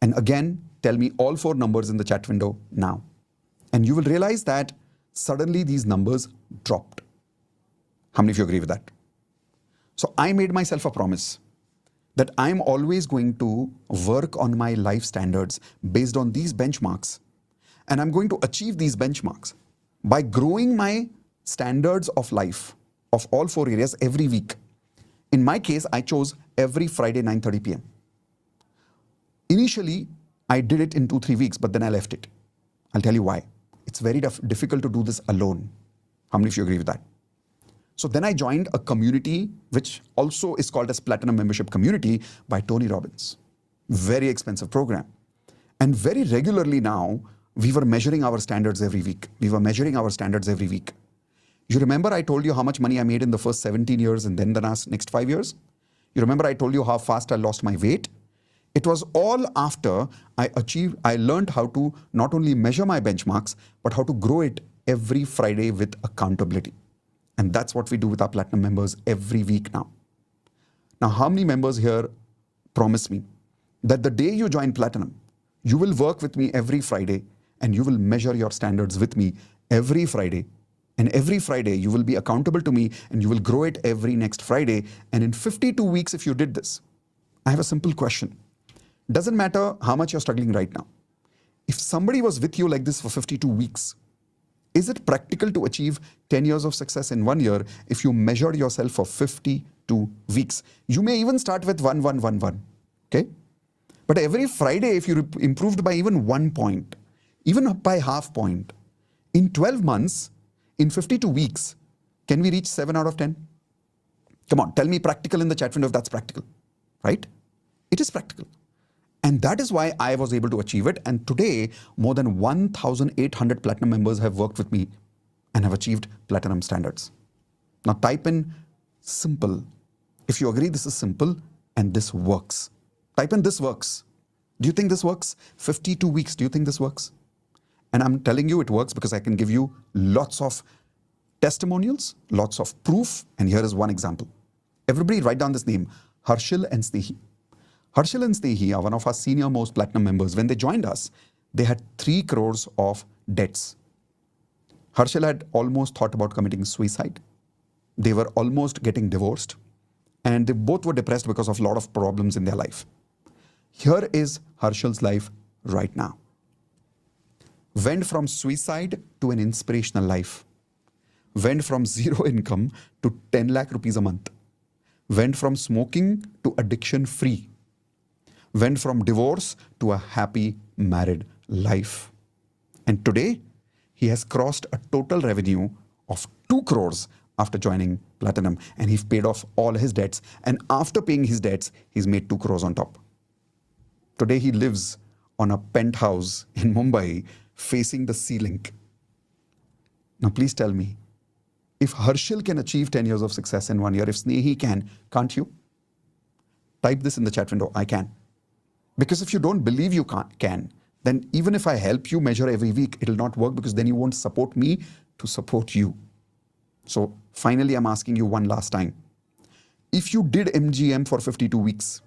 And again, tell me all 4 numbers in the chat window now. And you will realize that suddenly these numbers dropped. How many of you agree with that? So I made myself a promise that I'm always going to work on my life standards based on these benchmarks. And I'm going to achieve these benchmarks by growing my standards of life of all 4 areas every week. In my case, I chose every Friday 9:30 p.m. Initially, I did it in 2-3 weeks, but then I left it. I'll tell you why. It's very difficult to do this alone. How many of you agree with that? So then I joined a community which also is called as Platinum Membership Community by Tony Robbins. Very expensive program. And very regularly now, we were measuring our standards every week. You remember I told you how much money I made in the first 17 years and then the next 5 years? You remember I told you how fast I lost my weight? It was all after I learned how to not only measure my benchmarks, but how to grow it every Friday with accountability. And that's what we do with our platinum members every week now. Now, how many members here promise me that the day you join platinum, you will work with me every Friday and you will measure your standards with me every Friday. And every Friday you will be accountable to me and you will grow it every next Friday. And in 52 weeks, if you did this, I have a simple question. Doesn't matter how much you're struggling right now. If somebody was with you like this for 52 weeks, is it practical to achieve 10 years of success in 1 year if you measure yourself for 52 weeks? You may even start with 1, 1, 1, 1. Okay? But every Friday, if you improved by even 1 point, even by half point, in 12 months, in 52 weeks, can we reach 7 out of 10? Come on, tell me practical in the chat window if that's practical, right? It is practical. And that is why I was able to achieve it. And today, more than 1,800 platinum members have worked with me and have achieved platinum standards. Now type in simple. If you agree this is simple and this works. Type in this works. Do you think this works? 52 weeks, do you think this works? And I'm telling you it works because I can give you lots of testimonials, lots of proof. And here is one example. Everybody write down this name, Harshil and Snehi. Harshil and Snehi are one of our senior most platinum members. When they joined us, they had 3 crores of debts. Harshal had almost thought about committing suicide. They were almost getting divorced. And they both were depressed because of a lot of problems in their life. Here is Harshal's life right now. Went from suicide to an inspirational life. Went from zero income to 10 lakh rupees a month. Went from smoking to addiction free. Went from divorce to a happy married life. And today, he has crossed a total revenue of 2 crores after joining Platinum. And he's paid off all his debts. And after paying his debts, he's made 2 crores on top. Today, he lives on a penthouse in Mumbai facing the sea link. Now, please tell me, if Harshal can achieve 10 years of success in 1 year, if Snehi can, can't you? Type this in the chat window, I can. Because if you don't believe you can, then even if I help you measure every week, it'll not work because then you won't support me to support you. So finally, I'm asking you one last time. If you did MGM for 52 weeks,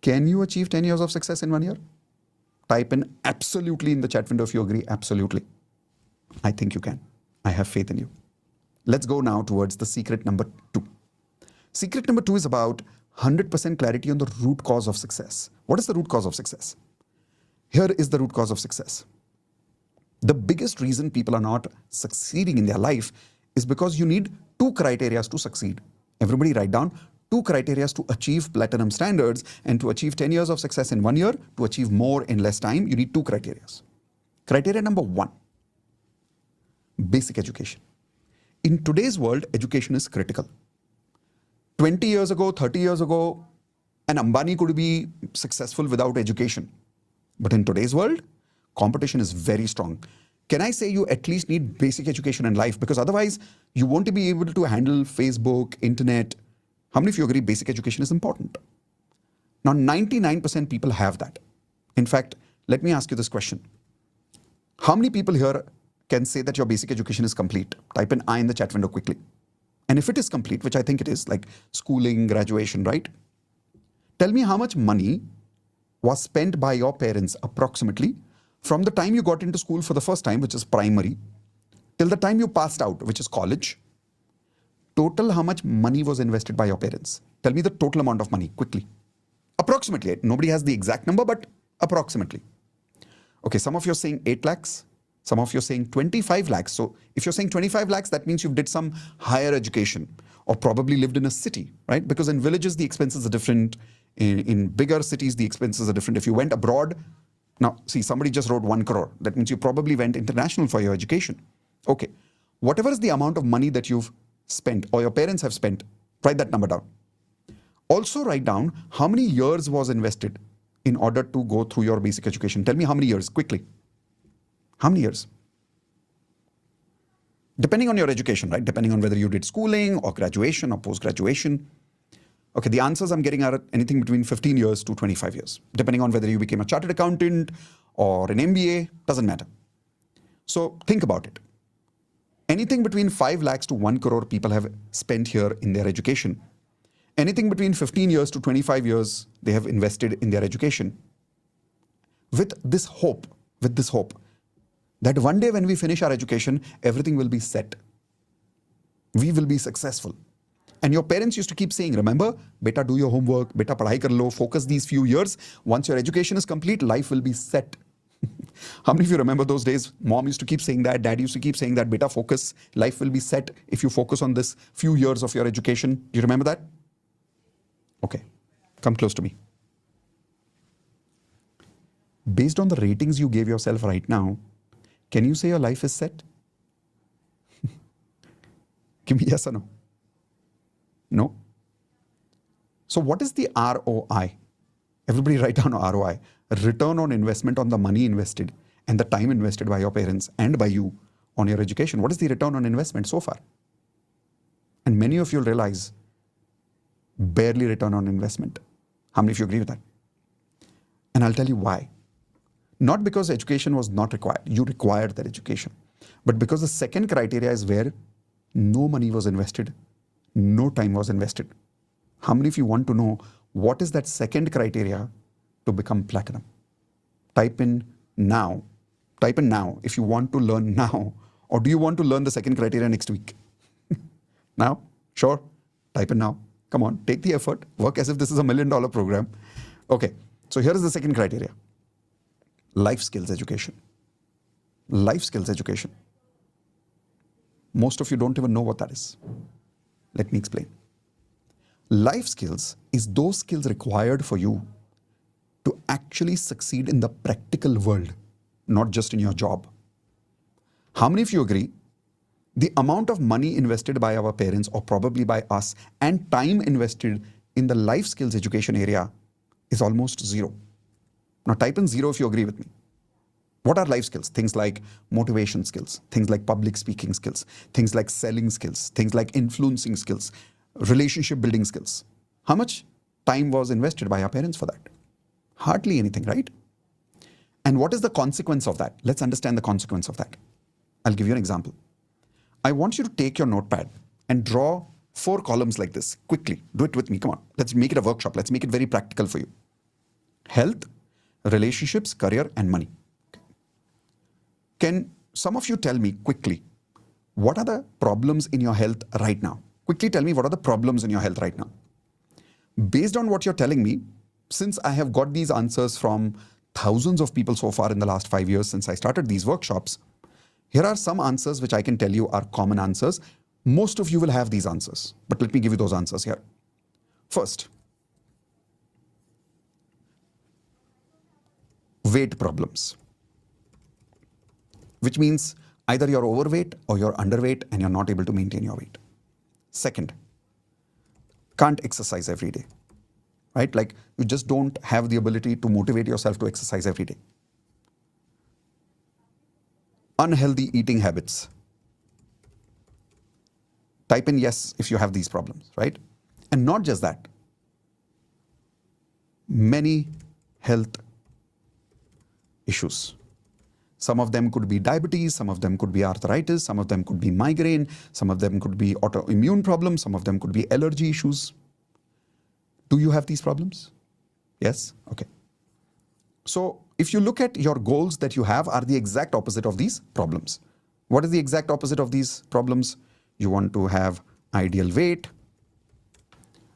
can you achieve 10 years of success in 1 year? Type in absolutely in the chat window if you agree, absolutely. I think you can. I have faith in you. Let's go now towards the secret number 2. Secret number 2 is about 100% clarity on the root cause of success. What is the root cause of success? Here is the root cause of success. The biggest reason people are not succeeding in their life is because you need 2 criteria to succeed. Everybody write down 2 criteria to achieve platinum standards, and to achieve 10 years of success in 1 year, to achieve more in less time, you need 2 criteria. Criteria number 1, basic education. In today's world, education is critical. 20 years ago, 30 years ago, an Ambani could be successful without education. But in today's world, competition is very strong. Can I say you at least need basic education in life? Because otherwise, you won't be able to handle Facebook, internet. How many of you agree basic education is important? Now, 99% people have that. In fact, let me ask you this question. How many people here can say that your basic education is complete? Type in I in the chat window quickly. And if it is complete, which I think it is, like schooling, graduation, right? Tell me how much money was spent by your parents approximately from the time you got into school for the first time, which is primary, till the time you passed out, which is college. Total, how much money was invested by your parents? Tell me the total amount of money quickly. Approximately. Nobody has the exact number, but approximately. Okay, some of you are saying 8 lakhs. Some of you are saying 25 lakhs. So if you're saying 25 lakhs, that means you did some higher education or probably lived in a city, right? Because in villages, the expenses are different. In bigger cities, the expenses are different. If you went abroad, now see, somebody just wrote 1 crore. That means you probably went international for your education. Okay. Whatever is the amount of money that you've spent or your parents have spent, write that number down. Also write down how many years was invested in order to go through your basic education. Tell me how many years, quickly. How many years? Depending on your education, right? Depending on whether you did schooling or graduation or post-graduation. Okay, the answers I'm getting are anything between 15 years to 25 years, depending on whether you became a chartered accountant or an MBA, doesn't matter. So think about it. Anything between 5 lakhs to 1 crore people have spent here in their education. Anything between 15 years to 25 years they have invested in their education. With this hope that one day when we finish our education, everything will be set. We will be successful. And your parents used to keep saying, remember, beta, do your homework, beta, padhai kar lo, focus these few years. Once your education is complete, life will be set. How many of you remember those days? Mom used to keep saying that, dad used to keep saying that, beta, focus, life will be set if you focus on this few years of your education. Do you remember that? Okay, come close to me. Based on the ratings you gave yourself right now, can you say your life is set? Give me yes or no. No? So what is the ROI? Everybody write down ROI. Return on investment on the money invested and the time invested by your parents and by you on your education. What is the return on investment so far? And many of you will realize barely return on investment. How many of you agree with that? And I'll tell you why. Not because education was not required. You required that education. But because the second criteria is where no money was invested, no time was invested. How many of you want to know what is that second criteria to become platinum? Type in now. Type in now if you want to learn now Or do you want to learn the second criteria next week? Now? Sure. Type in now. Come on, take the effort. Work as if this is $1 million program. Okay, so here is the second criteria. Life skills education. Life skills education. Most of you don't even know what that is. Let me explain. Life skills is those skills required for you to actually succeed in the practical world, not just in your job. How many of you agree the amount of money invested by our parents or probably by us and time invested in the life skills education area is almost zero? Now type in zero if you agree with me. What are life skills? Things like motivation skills, things like public speaking skills, things like selling skills, things like influencing skills, relationship building skills. How much time was invested by our parents for that? Hardly anything, right? And what is the consequence of that? Let's understand the consequence of that. I'll give you an example. I want you to take your notepad and draw 4 columns like this quickly. Do it with me. Come on. Let's make it a workshop. Let's make it very practical for you. Health, relationships, career, and money. Can some of you tell me quickly, what are the problems in your health right now? Quickly tell me what are the problems in your health right now. Based on what you're telling me, since I have got these answers from thousands of people so far in the last 5 years since I started these workshops, here are some answers which I can tell you are common answers. Most of you will have these answers, but let me give you those answers here. First, weight problems, which means either you're overweight or you're underweight and you're not able to maintain your weight. Second, can't exercise every day, right? Like you just don't have the ability to motivate yourself to exercise every day. Unhealthy eating habits. Type in yes if you have these problems, right? And not just that, many health issues. Some of them could be diabetes, some of them could be arthritis, some of them could be migraine, some of them could be autoimmune problems, some of them could be allergy issues. Do you have these problems? Yes? Okay. So if you look at your goals that you have are the exact opposite of these problems. What is the exact opposite of these problems? You want to have ideal weight.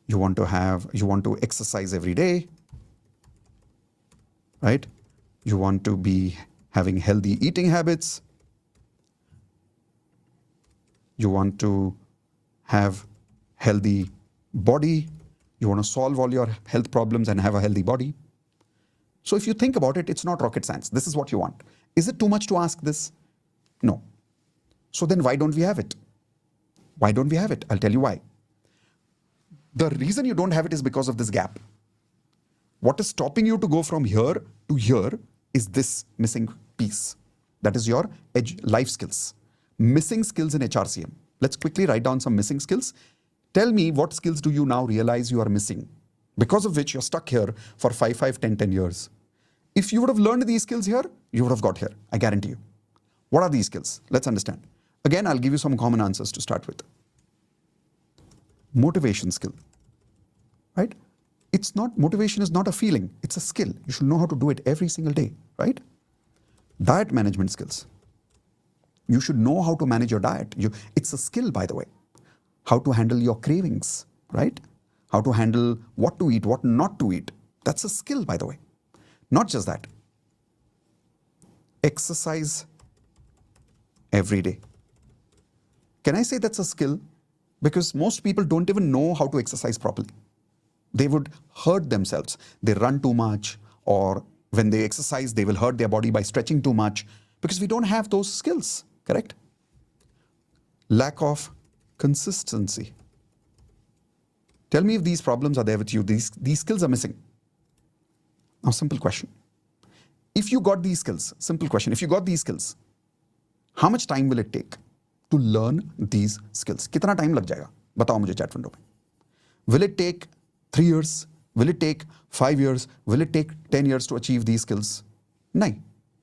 You want to exercise every day, right? You want to be having healthy eating habits. You want to have healthy body. You want to solve all your health problems and have a healthy body. So if you think about it, it's not rocket science. This is what you want. Is it too much to ask this? No. So then why don't we have it? Why don't we have it? I'll tell you why. The reason you don't have it is because of this gap. What is stopping you to go from here to here is this missing piece. That is your life skills. Missing skills in HRCM. Let's quickly write down some missing skills. Tell me what skills do you now realize you are missing, because of which you're stuck here for 5, 10 years. If you would have learned these skills here, you would have got here. I guarantee you. What are these skills? Let's understand. Again, I'll give you some common answers to start with. Motivation skill, right? Motivation is not a feeling, it's a skill. You should know how to do it every single day, right? Diet management skills. You should know how to manage your diet. It's a skill, by the way. How to handle your cravings, right? How to handle what to eat, what not to eat. That's a skill, by the way. Not just that. Exercise every day. Can I say that's a skill? Because most people don't even know how to exercise properly. They would hurt themselves. They run too much, or when they exercise, they will hurt their body by stretching too much, because we don't have those skills, correct? Lack of consistency. Tell me if these problems are there with you. These skills are missing. Now, simple question. If you got these skills, simple question, if you got these skills, how much time will it take to learn these skills? कितना time लग जाएगा? बताओ मुझे chat window में. Will it take 3 years? Will it take 5 years? Will it take 10 years to achieve these skills? नहीं.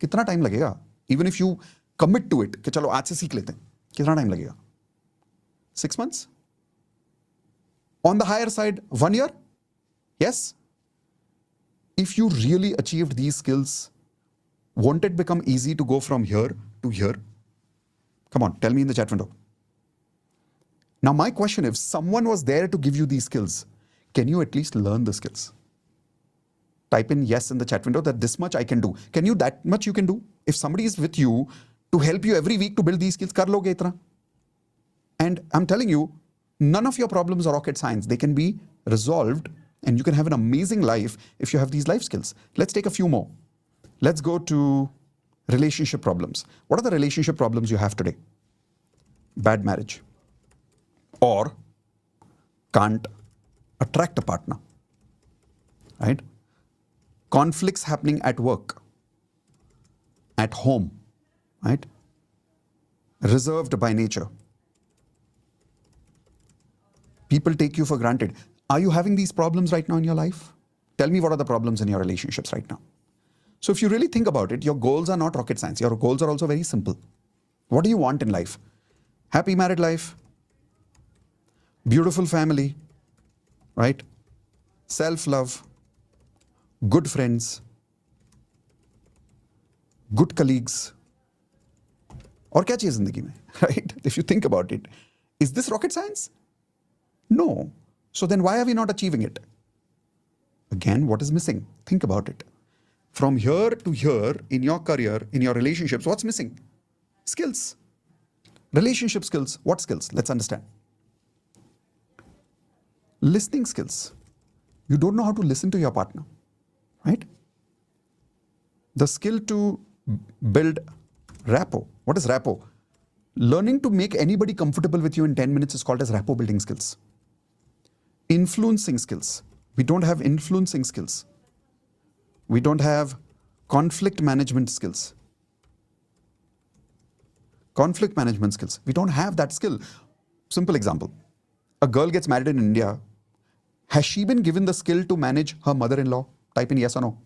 कितना time लगेगा? Even if you commit to it, कि चलो आज से सीख लेते हैं, कितना time लगेगा? 6 months? On the higher side, 1 year? Yes? If you really achieved these skills, won't it become easy to go from here to here? Come on, tell me in the chat window. Now, my question, if someone was there to give you these skills, can you at least learn the skills? Type in yes in the chat window that this much I can do. Can you that much you can do? If somebody is with you to help you every week to build these skills, kar loge itna. And I'm telling you, none of your problems are rocket science. They can be resolved and you can have an amazing life if you have these life skills. Let's take a few more. Let's go to relationship problems. What are the relationship problems you have today? Bad marriage. Or can't attract a partner. Right? Conflicts happening at work, at home, right? Reserved by nature. People take you for granted. Are you having these problems right now in your life? Tell me what are the problems in your relationships right now. So if you really think about it, your goals are not rocket science. Your goals are also very simple. What do you want in life? Happy married life, beautiful family, right? Self-love, good friends, good colleagues. और क्या चाहिए जिंदगी में, right? If you think about it, is this rocket science? No. So then why are we not achieving it? Again, what is missing? Think about it. From here to here in your career, in your relationships, what's missing? Skills. Relationship skills. What skills? Let's understand. Listening skills. You don't know how to listen to your partner, right? The skill to build rapport. What is rapport? Learning to make anybody comfortable with you in 10 minutes is called as rapport building skills. Influencing skills. We don't have influencing skills. We don't have conflict management skills. Conflict management skills. We don't have that skill. Simple example. A girl gets married in India. Has she been given the skill to manage her mother-in-law? Type in yes or no.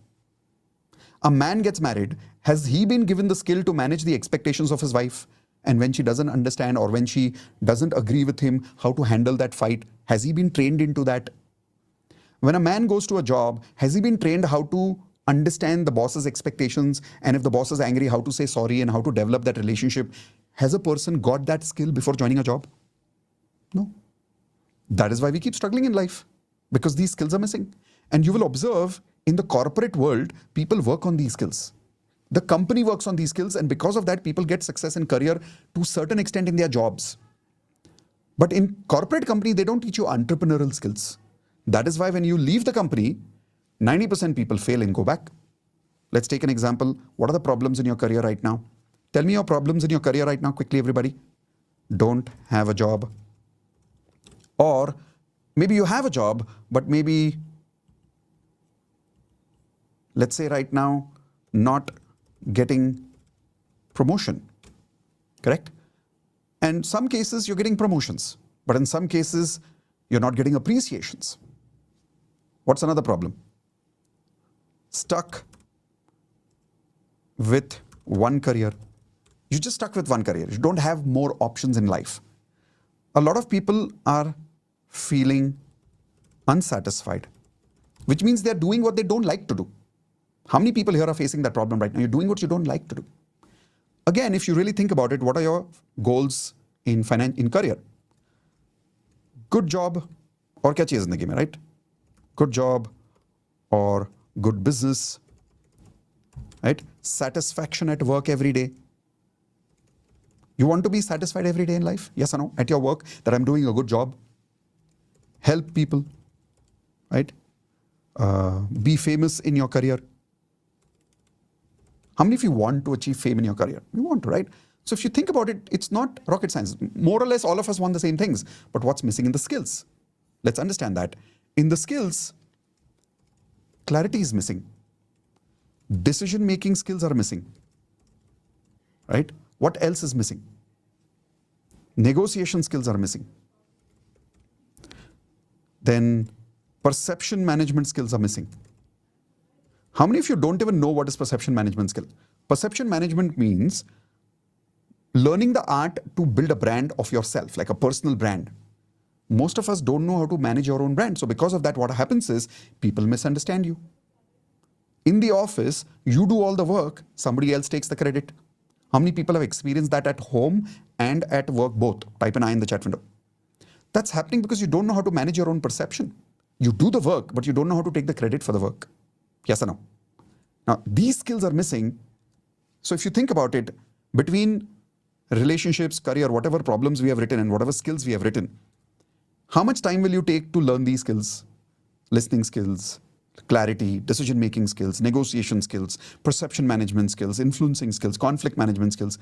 A man gets married. Has he been given the skill to manage the expectations of his wife? And when she doesn't understand or when she doesn't agree with him, how to handle that fight? Has he been trained into that? When a man goes to a job, has he been trained how to understand the boss's expectations? And if the boss is angry, how to say sorry and how to develop that relationship? Has a person got that skill before joining a job? No. That is why we keep struggling in life, because these skills are missing. And you will observe in the corporate world, people work on these skills. The company works on these skills, and because of that, people get success in career to a certain extent in their jobs. But in corporate company, they don't teach you entrepreneurial skills. That is why when you leave the company, 90% people fail and go back. Let's take an example. What are the problems in your career right now? Tell me your problems in your career right now, quickly, everybody. Don't have a job. Or maybe you have a job, but maybe, let's say right now, not getting promotion, correct? And some cases you're getting promotions, but in some cases you're not getting appreciations. What's another problem? Stuck with one career. You're just stuck with one career. You don't have more options in life. A lot of people are feeling unsatisfied, which means they're doing what they don't like to do. How many people here are facing that problem right now? You're doing what you don't like to do. Again, if you really think about it, what are your goals in career? Good job or क्या चाहिए जिंदगी में, right? Good job or good business, right? Satisfaction at work every day. You want to be satisfied every day in life? Yes or no? At your work, that I'm doing a good job. Help people, right? Be famous in your career. How many of you want to achieve fame in your career? You want to, right? So if you think about it, it's not rocket science. More or less, all of us want the same things. But what's missing in the skills? Let's understand that. In the skills, clarity is missing. Decision-making skills are missing, right? What else is missing? Negotiation skills are missing. Then perception management skills are missing. How many of you don't even know what is perception management skill? Perception management means learning the art to build a brand of yourself, like a personal brand. Most of us don't know how to manage your own brand. So because of that, what happens is people misunderstand you. In the office, you do all the work, somebody else takes the credit. How many people have experienced that at home and at work both. Type an I in the chat window. That's happening because you don't know how to manage your own perception. You do the work, but you don't know how to take the credit for the work. Yes or no? Now, these skills are missing. So if you think about it, between relationships, career, whatever problems we have written and whatever skills we have written, how much time will you take to learn these skills? Listening skills, clarity, decision-making skills, negotiation skills, perception management skills, influencing skills, conflict management skills.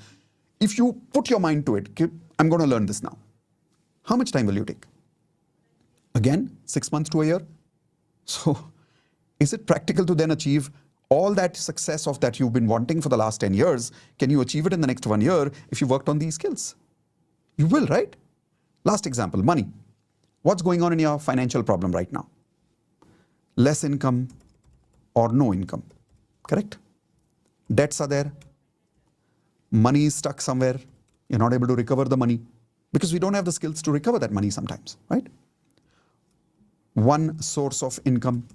If you put your mind to it, okay, I'm going to learn this now. How much time will you take? Again, 6 months to a year. So is it practical to then achieve all that success of that you've been wanting for the last 10 years? Can you achieve it in the next 1 year if you worked on these skills? You will, right? Last example, money. What's going on in your financial problem right now? Less income or no income, correct? Debts are there. Money is stuck somewhere. You're not able to recover the money because we don't have the skills to recover that money sometimes, right? One source of income.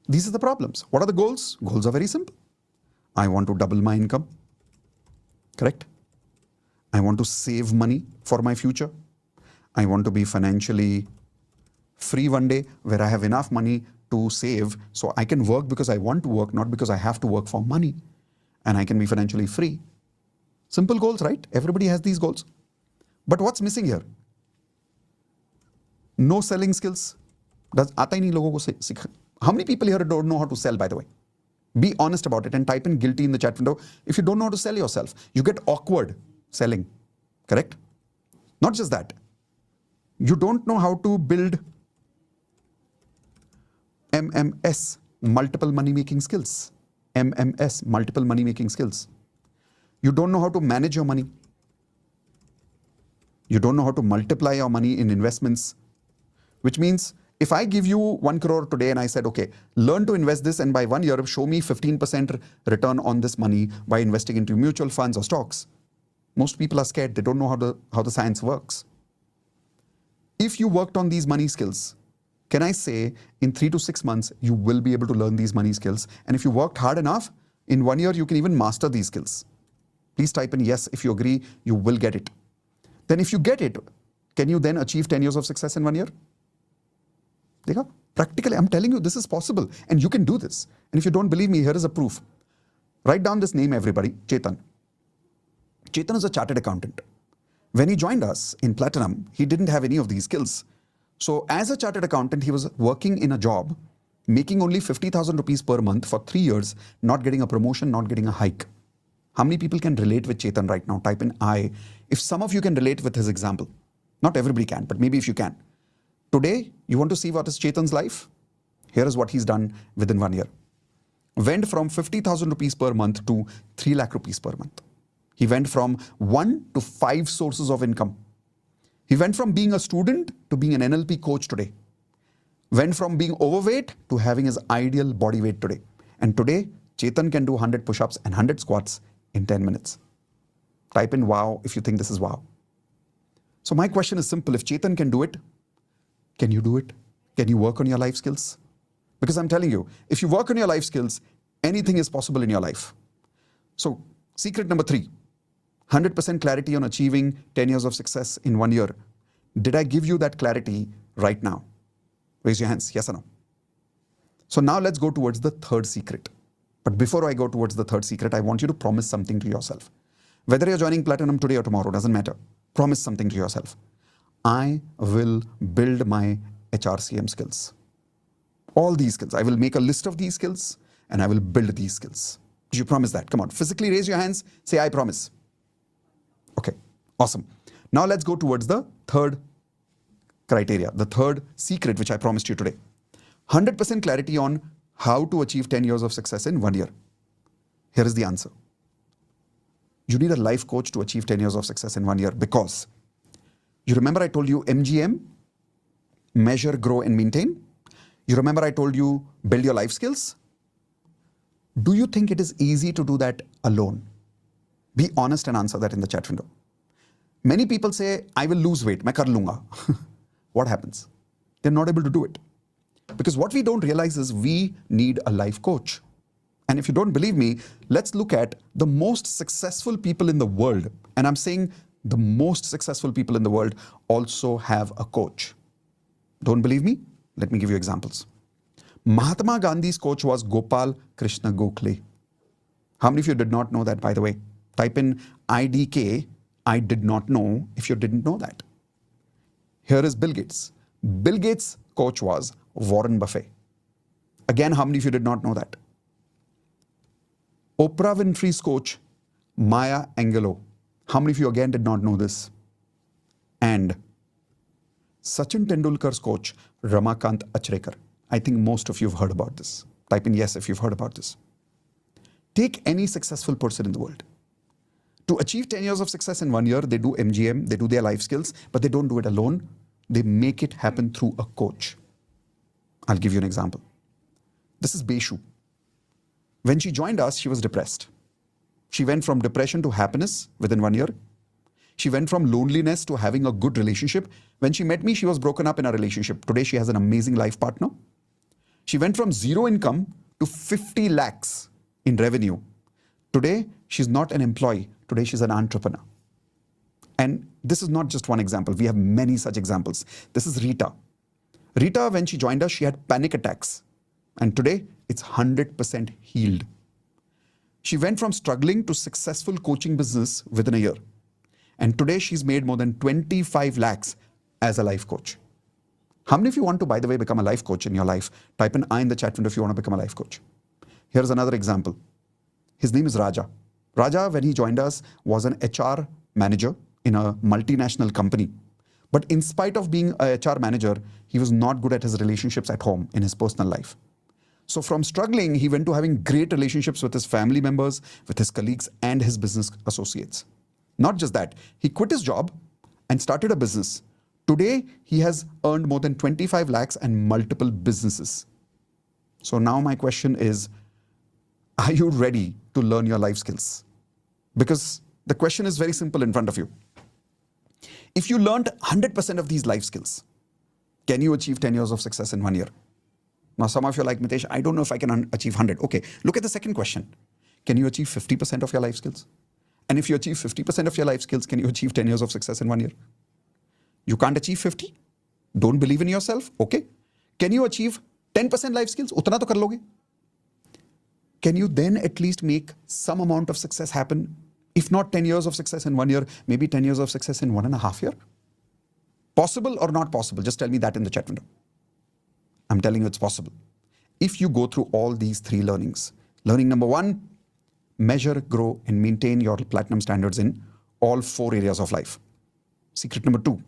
These are the problems. What are the goals? Goals are very simple. I want to double my income, correct? I want to save money for my future. I want to be financially free one day where I have enough money to save so I can work because I want to work, not because I have to work for money. And I can be financially free. Simple goals, right? Everybody has these goals. But what's missing here? No selling skills. Aata hi nahi logon ko. How many people here don't know how to sell, by the way? Be honest about it and type in guilty in the chat window. If you don't know how to sell yourself, you get awkward selling, correct? Not just that. You don't know how to build MMS, multiple money making skills. MMS, multiple money making skills. You don't know how to manage your money. You don't know how to multiply your money in investments, which means if I give you 1 crore today and I said, okay, learn to invest this and by 1 year, show me 15% return on this money by investing into mutual funds or stocks. Most people are scared. They don't know how the science works. If you worked on these money skills, can I say in 3 to 6 months, you will be able to learn these money skills. And if you worked hard enough, in 1 year, you can even master these skills. Please type in yes if you agree, you will get it. Then if you get it, can you then achieve 10 years of success in 1 year? Dekha? Practically, I'm telling you, this is possible and you can do this. And if you don't believe me, here is a proof. Write down this name, everybody, Chetan. Chetan is a chartered accountant. When he joined us in Platinum, he didn't have any of these skills. So as a chartered accountant, he was working in a job, making only 50,000 rupees per month for 3 years, not getting a promotion, not getting a hike. How many people can relate with Chetan right now? Type in I. If some of you can relate with his example, not everybody can, but maybe if you can. Today, you want to see what is Chetan's life? Here is what he's done within 1 year. Went from 50,000 rupees per month to 3 lakh rupees per month. He went from 1 to 5 sources of income. He went from being a student to being an NLP coach today. Went from being overweight to having his ideal body weight today. And today, Chetan can do 100 push-ups and 100 squats in 10 minutes. Type in wow if you think this is wow. So my question is simple. If Chetan can do it, can you do it? Can you work on your life skills? Because I'm telling you, if you work on your life skills, anything is possible in your life. So secret number 3, 100% clarity on achieving 10 years of success in 1 year. Did I give you that clarity right now? Raise your hands, yes or no? So now let's go towards the third secret. But before I go towards the third secret, I want you to promise something to yourself. Whether you're joining Platinum today or tomorrow, doesn't matter. Promise something to yourself. I will build my HRCM skills. All these skills. I will make a list of these skills and I will build these skills. Do you promise that? Come on, physically raise your hands. Say, I promise. Okay, awesome. Now let's go towards the third criteria, the third secret which I promised you today. 100% clarity on how to achieve 10 years of success in 1 year. Here is the answer. You need a life coach to achieve 10 years of success in 1 year because you remember I told you MGM, measure, grow and maintain. You remember I told you build your life skills. Do you think it is easy to do that alone? Be honest and answer that in the chat window. Many people say, I will lose weight, main kar lunga. What happens? They're not able to do it. Because what we don't realize is we need a life coach. And if you don't believe me, let's look at the most successful people in the world. And I'm saying the most successful people in the world also have a coach. Don't believe me? Let me give you examples. Mahatma Gandhi's coach was Gopal Krishna Gokhale. How many of you did not know that, by the way? Type in IDK, I did not know, if you didn't know that. Here is Bill Gates. Bill Gates' coach was Warren Buffett. Again, how many of you did not know that? Oprah Winfrey's coach, Maya Angelou. How many of you again did not know this? And Sachin Tendulkar's coach, Ramakant Achrekar. I think most of you have heard about this. Type in yes if you've heard about this. Take any successful person in the world. To achieve 10 years of success in 1 year, they do MGM, they do their life skills, but they don't do it alone. They make it happen through a coach. I'll give you an example. This is Beshu. When she joined us, she was depressed. She went from depression to happiness within 1 year. She went from loneliness to having a good relationship. When she met me, she was broken up in a relationship. Today, she has an amazing life partner. She went from zero income to 50 lakhs in revenue. Today, she's not an employee. Today, she's an entrepreneur. And this is not just one example. We have many such examples. This is Rita. Rita, when she joined us, she had panic attacks. And today, it's 100% healed. She went from struggling to successful coaching business within a year. And today, she's made more than 25 lakhs as a life coach. How many of you want to, by the way, become a life coach in your life? Type in I in the chat window if you want to become a life coach. Here's another example. His name is Raja. Raja, when he joined us, was an HR manager in a multinational company. But in spite of being a HR manager, he was not good at his relationships at home in his personal life. So from struggling, he went to having great relationships with his family members, with his colleagues, and his business associates. Not just that, he quit his job and started a business. Today, he has earned more than 25 lakhs and multiple businesses. So now my question is, are you ready to learn your life skills? Because the question is very simple in front of you. If you learned 100% of these life skills, can you achieve 10 years of success in 1 year? Now, some of you are like, Mitesh, I don't know if I can achieve 100. Okay, look at the second question. Can you achieve 50% of your life skills? And if you achieve 50% of your life skills, can you achieve 10 years of success in 1 year? You can't achieve 50? Don't believe in yourself? Okay. Can you achieve 10% life skills? Utna to kar loge. Can you then at least make some amount of success happen? If not 10 years of success in 1 year, maybe 10 years of success in 1.5 years? Possible or not possible? Just tell me that in the chat window. I'm telling you it's possible. If you go through all these 3 learnings. Learning number 1, measure, grow, and maintain your platinum standards in all 4 areas of life. Secret number 2,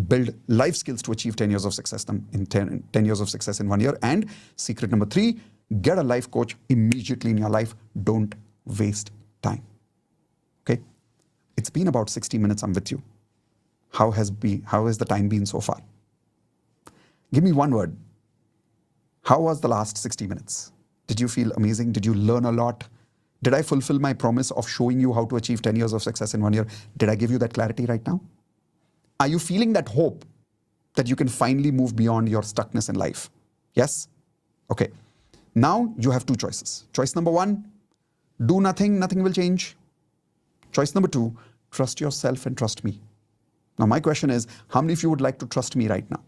build life skills to achieve 10 years of success in 10 years of success in 1 year. And secret number 3, get a life coach immediately in your life. Don't waste time. Okay? It's been about 60 minutes I'm with you. How has the time been so far? Give me one word. How was the last 60 minutes? Did you feel amazing? Did you learn a lot? Did I fulfill my promise of showing you how to achieve 10 years of success in 1 year? Did I give you that clarity right now? Are you feeling that hope that you can finally move beyond your stuckness in life? Yes? Okay. Now you have 2 choices. Choice number 1, do nothing, nothing will change. Choice number 2, trust yourself and trust me. Now my question is, how many of you would like to trust me right now?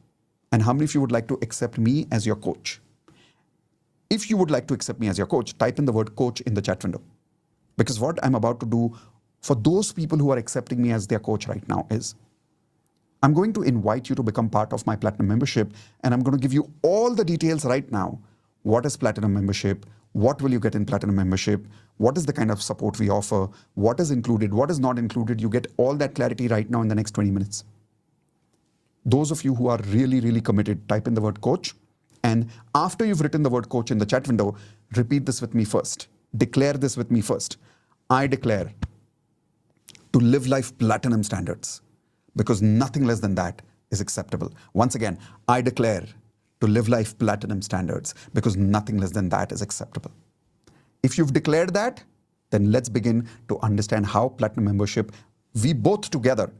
And how many of you would like to accept me as your coach? If you would like to accept me as your coach, type in the word coach in the chat window. Because what I'm about to do for those people who are accepting me as their coach right now is, I'm going to invite you to become part of my Platinum membership, and I'm going to give you all the details right now. What is Platinum membership? What will you get in Platinum membership? What is the kind of support we offer? What is included? What is not included? You get all that clarity right now in the next 20 minutes. Those of you who are really, really committed, type in the word coach. And after you've written the word coach in the chat window, repeat this with me first. Declare this with me first. I declare to live life platinum standards, because nothing less than that is acceptable. Once again, I declare to live life platinum standards, because nothing less than that is acceptable. If you've declared that, then let's begin to understand how Platinum membership, we both together,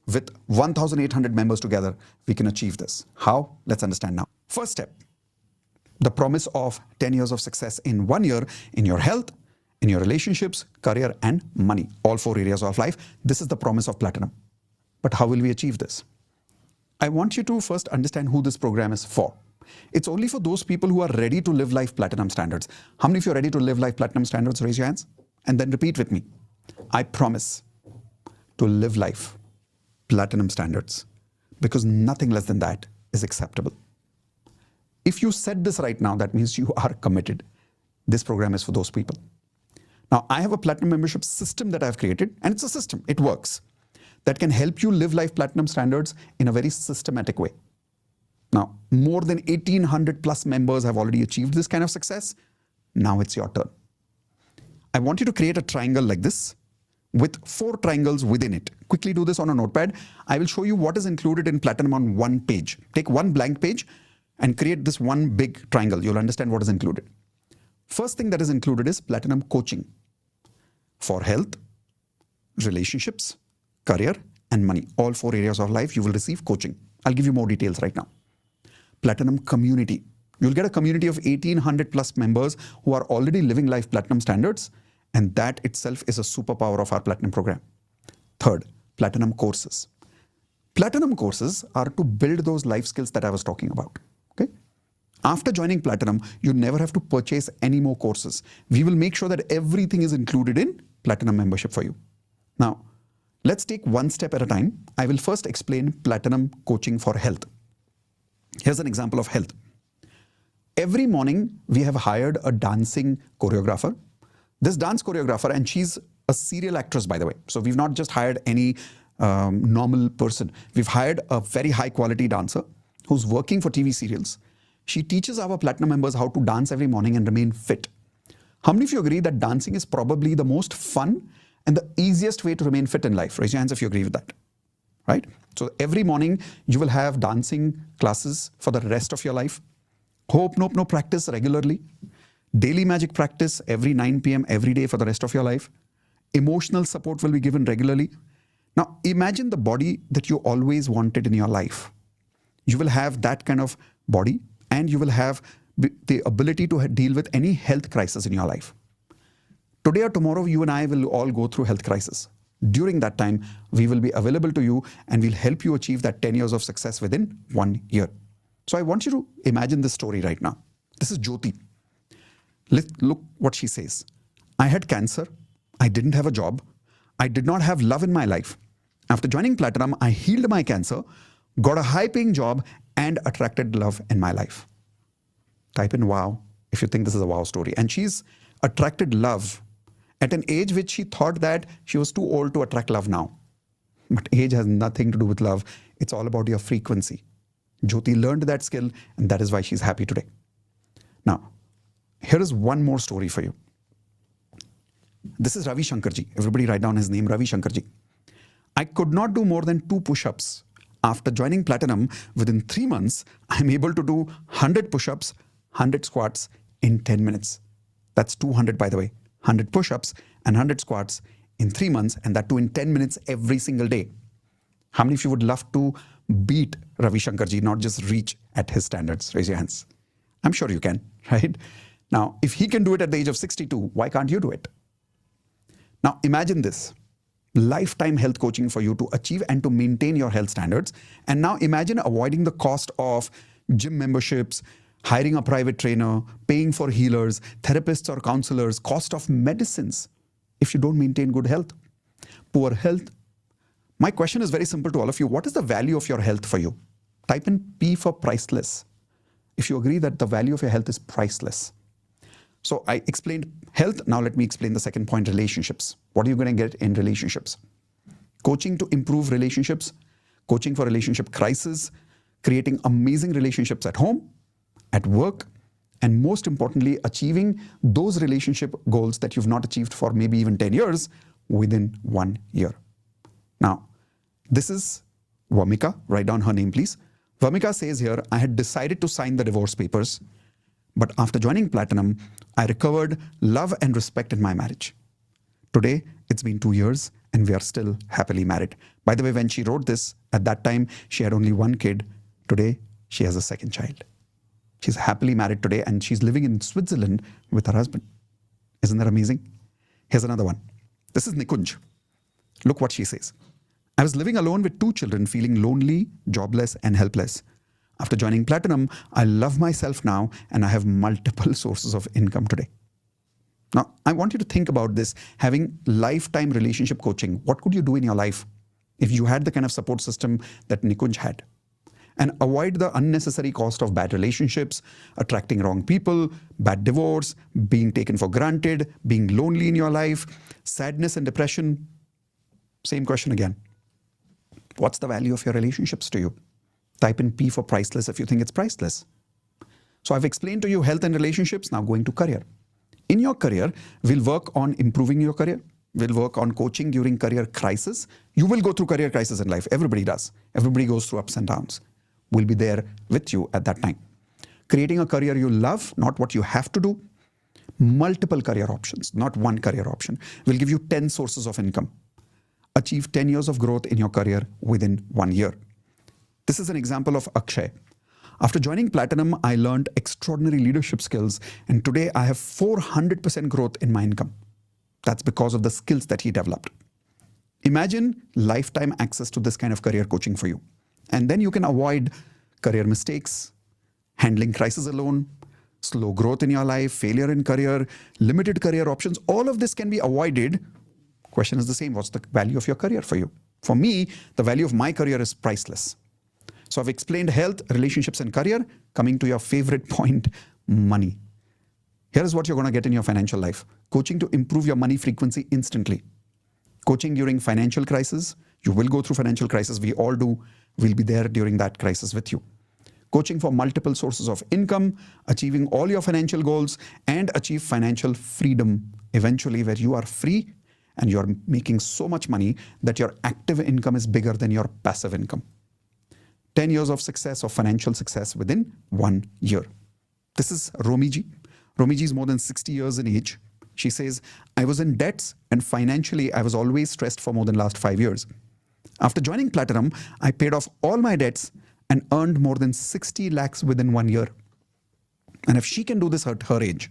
with 1,800 members together, we can achieve this. How? Let's understand now. First step, the promise of 10 years of success in 1 year in your health in your relationships, career, and money. All 4 areas of life. This is the promise of Platinum. But how will we achieve this? I want you to first understand who this program is for. It's only for those people who are ready to live life Platinum standards. How many of you are ready to live life Platinum standards? Raise your hands and then repeat with me. I promise to live life Platinum standards, because nothing less than that is acceptable. If you said this right now, that means you are committed. This program is for those people. Now, I have a Platinum membership system that I've created, and it's a system. It works. That can help you live life Platinum standards in a very systematic way. Now, more than 1,800 plus members have already achieved this kind of success. Now it's your turn. I want you to create a triangle like this with 4 triangles within it. Quickly do this on a notepad. I will show you what is included in Platinum on one page. Take one blank page and create this one big triangle. You'll understand what is included. First thing that is included is Platinum coaching for health, relationships, career, and money. All 4 areas of life, you will receive coaching. I'll give you more details right now. Platinum community. You'll get a community of 1,800 plus members who are already living life Platinum standards, and that itself is a superpower of our Platinum program. Third, Platinum courses. Platinum courses are to build those life skills that I was talking about. Okay? After joining Platinum, you never have to purchase any more courses. We will make sure that everything is included in Platinum membership for you. Now, let's take one step at a time. I will first explain Platinum coaching for health. Here's an example of health. Every morning, we have hired a dancing choreographer. This dance choreographer, and she's a serial actress, by the way. So we've not just hired any normal person. We've hired a very high quality dancer who's working for TV serials. She teaches our Platinum members how to dance every morning and remain fit. How many of you agree that dancing is probably the most fun and the easiest way to remain fit in life? Raise your hands if you agree with that. Right? So every morning you will have dancing classes for the rest of your life. Hope, nope, no practice regularly. Daily magic practice every 9 p.m. every day for the rest of your life. Emotional support will be given regularly. Now imagine the body that you always wanted in your life. You will have that kind of body, and you will have the ability to deal with any health crisis in your life. Today or tomorrow, you and I will all go through health crisis. During that time, we will be available to you and we'll help you achieve that 10 years of success within 1 year. So I want you to imagine this story right now. This is Jyoti. Look what she says. I had cancer. I didn't have a job. I did not have love in my life. After joining Platinum, I healed my cancer, got a high-paying job, and attracted love in my life. Type in wow if you think this is a wow story. And she's attracted love at an age which she thought that she was too old to attract love now. But age has nothing to do with love. It's all about your frequency. Jyoti learned that skill, and that is why she's happy today. Now, here is one more story for you. This is Ravi Shankarji. Everybody write down his name, Ravi Shankarji. I could not do more than 2 push-ups. After joining Platinum, within 3 months, I'm able to do 100 push-ups, 100 squats in 10 minutes. That's 200, by the way. 100 push-ups and 100 squats in 3 months, and that too in 10 minutes every single day. How many of you would love to beat Ravi Shankarji, not just reach at his standards? Raise your hands. I'm sure you can, right? Now, if he can do it at the age of 62, why can't you do it? Now, imagine this. Lifetime health coaching for you to achieve and to maintain your health standards. And now imagine avoiding the cost of gym memberships, hiring a private trainer, paying for healers, therapists or counselors, cost of medicines if you don't maintain good health. Poor health. My question is very simple to all of you. What is the value of your health for you? Type in P for priceless. If you agree that the value of your health is priceless. So I explained health. Now let me explain the second point, relationships. What are you going to get in relationships? Coaching to improve relationships, coaching for relationship crisis, creating amazing relationships at home, at work, and most importantly, achieving those relationship goals that you've not achieved for maybe even 10 years within 1 year. Now, this is Vamika. Write down her name, please. Vamika says here, I had decided to sign the divorce papers, but after joining Platinum, I recovered love and respect in my marriage. Today, it's been 2 years and we are still happily married. By the way, when she wrote this, at that time, she had only 1 kid. Today, she has a 2nd child. She's happily married today and she's living in Switzerland with her husband. Isn't that amazing? Here's another one. This is Nikunj. Look what she says. I was living alone with 2 children, feeling lonely, jobless, and helpless. After joining Platinum, I love myself now and I have multiple sources of income today. Now, I want you to think about this, having lifetime relationship coaching. What could you do in your life if you had the kind of support system that Nikunj had? And avoid the unnecessary cost of bad relationships, attracting wrong people, bad divorce, being taken for granted, being lonely in your life, sadness and depression. Same question again. What's the value of your relationships to you? Type in P for priceless if you think it's priceless. So I've explained to you health and relationships, now going to career. In your career, we'll work on improving your career. We'll work on coaching during career crisis. You will go through career crisis in life. Everybody does. Everybody goes through ups and downs. We'll be there with you at that time. Creating a career you love, not what you have to do. Multiple career options, not one career option. We'll give you 10 sources of income. Achieve 10 years of growth in your career within 1 year. This is an example of Akshay. After joining Platinum, I learned extraordinary leadership skills, and today I have 400% growth in my income. That's because of the skills that he developed. Imagine lifetime access to this kind of career coaching for you. And then you can avoid career mistakes, handling crisis alone, slow growth in your life, failure in career, limited career options. All of this can be avoided. Question is the same. What's the value of your career for you? For me, the value of my career is priceless. So I've explained health, relationships, and career. Coming to your favorite point, money. Here is what you're going to get in your financial life. Coaching to improve your money frequency instantly. Coaching during financial crisis. You will go through financial crisis. We all do. We'll be there during that crisis with you. Coaching for multiple sources of income, achieving all your financial goals, and achieve financial freedom eventually, where you are free and you're making so much money that your active income is bigger than your passive income. 10 years of success, of financial success within 1 year. This is Romiji. Romiji is more than 60 years in age. She says, I was in debts and financially I was always stressed for more than last 5 years. After joining Platinum, I paid off all my debts and earned more than 60 lakhs within 1 year. And if she can do this at her age,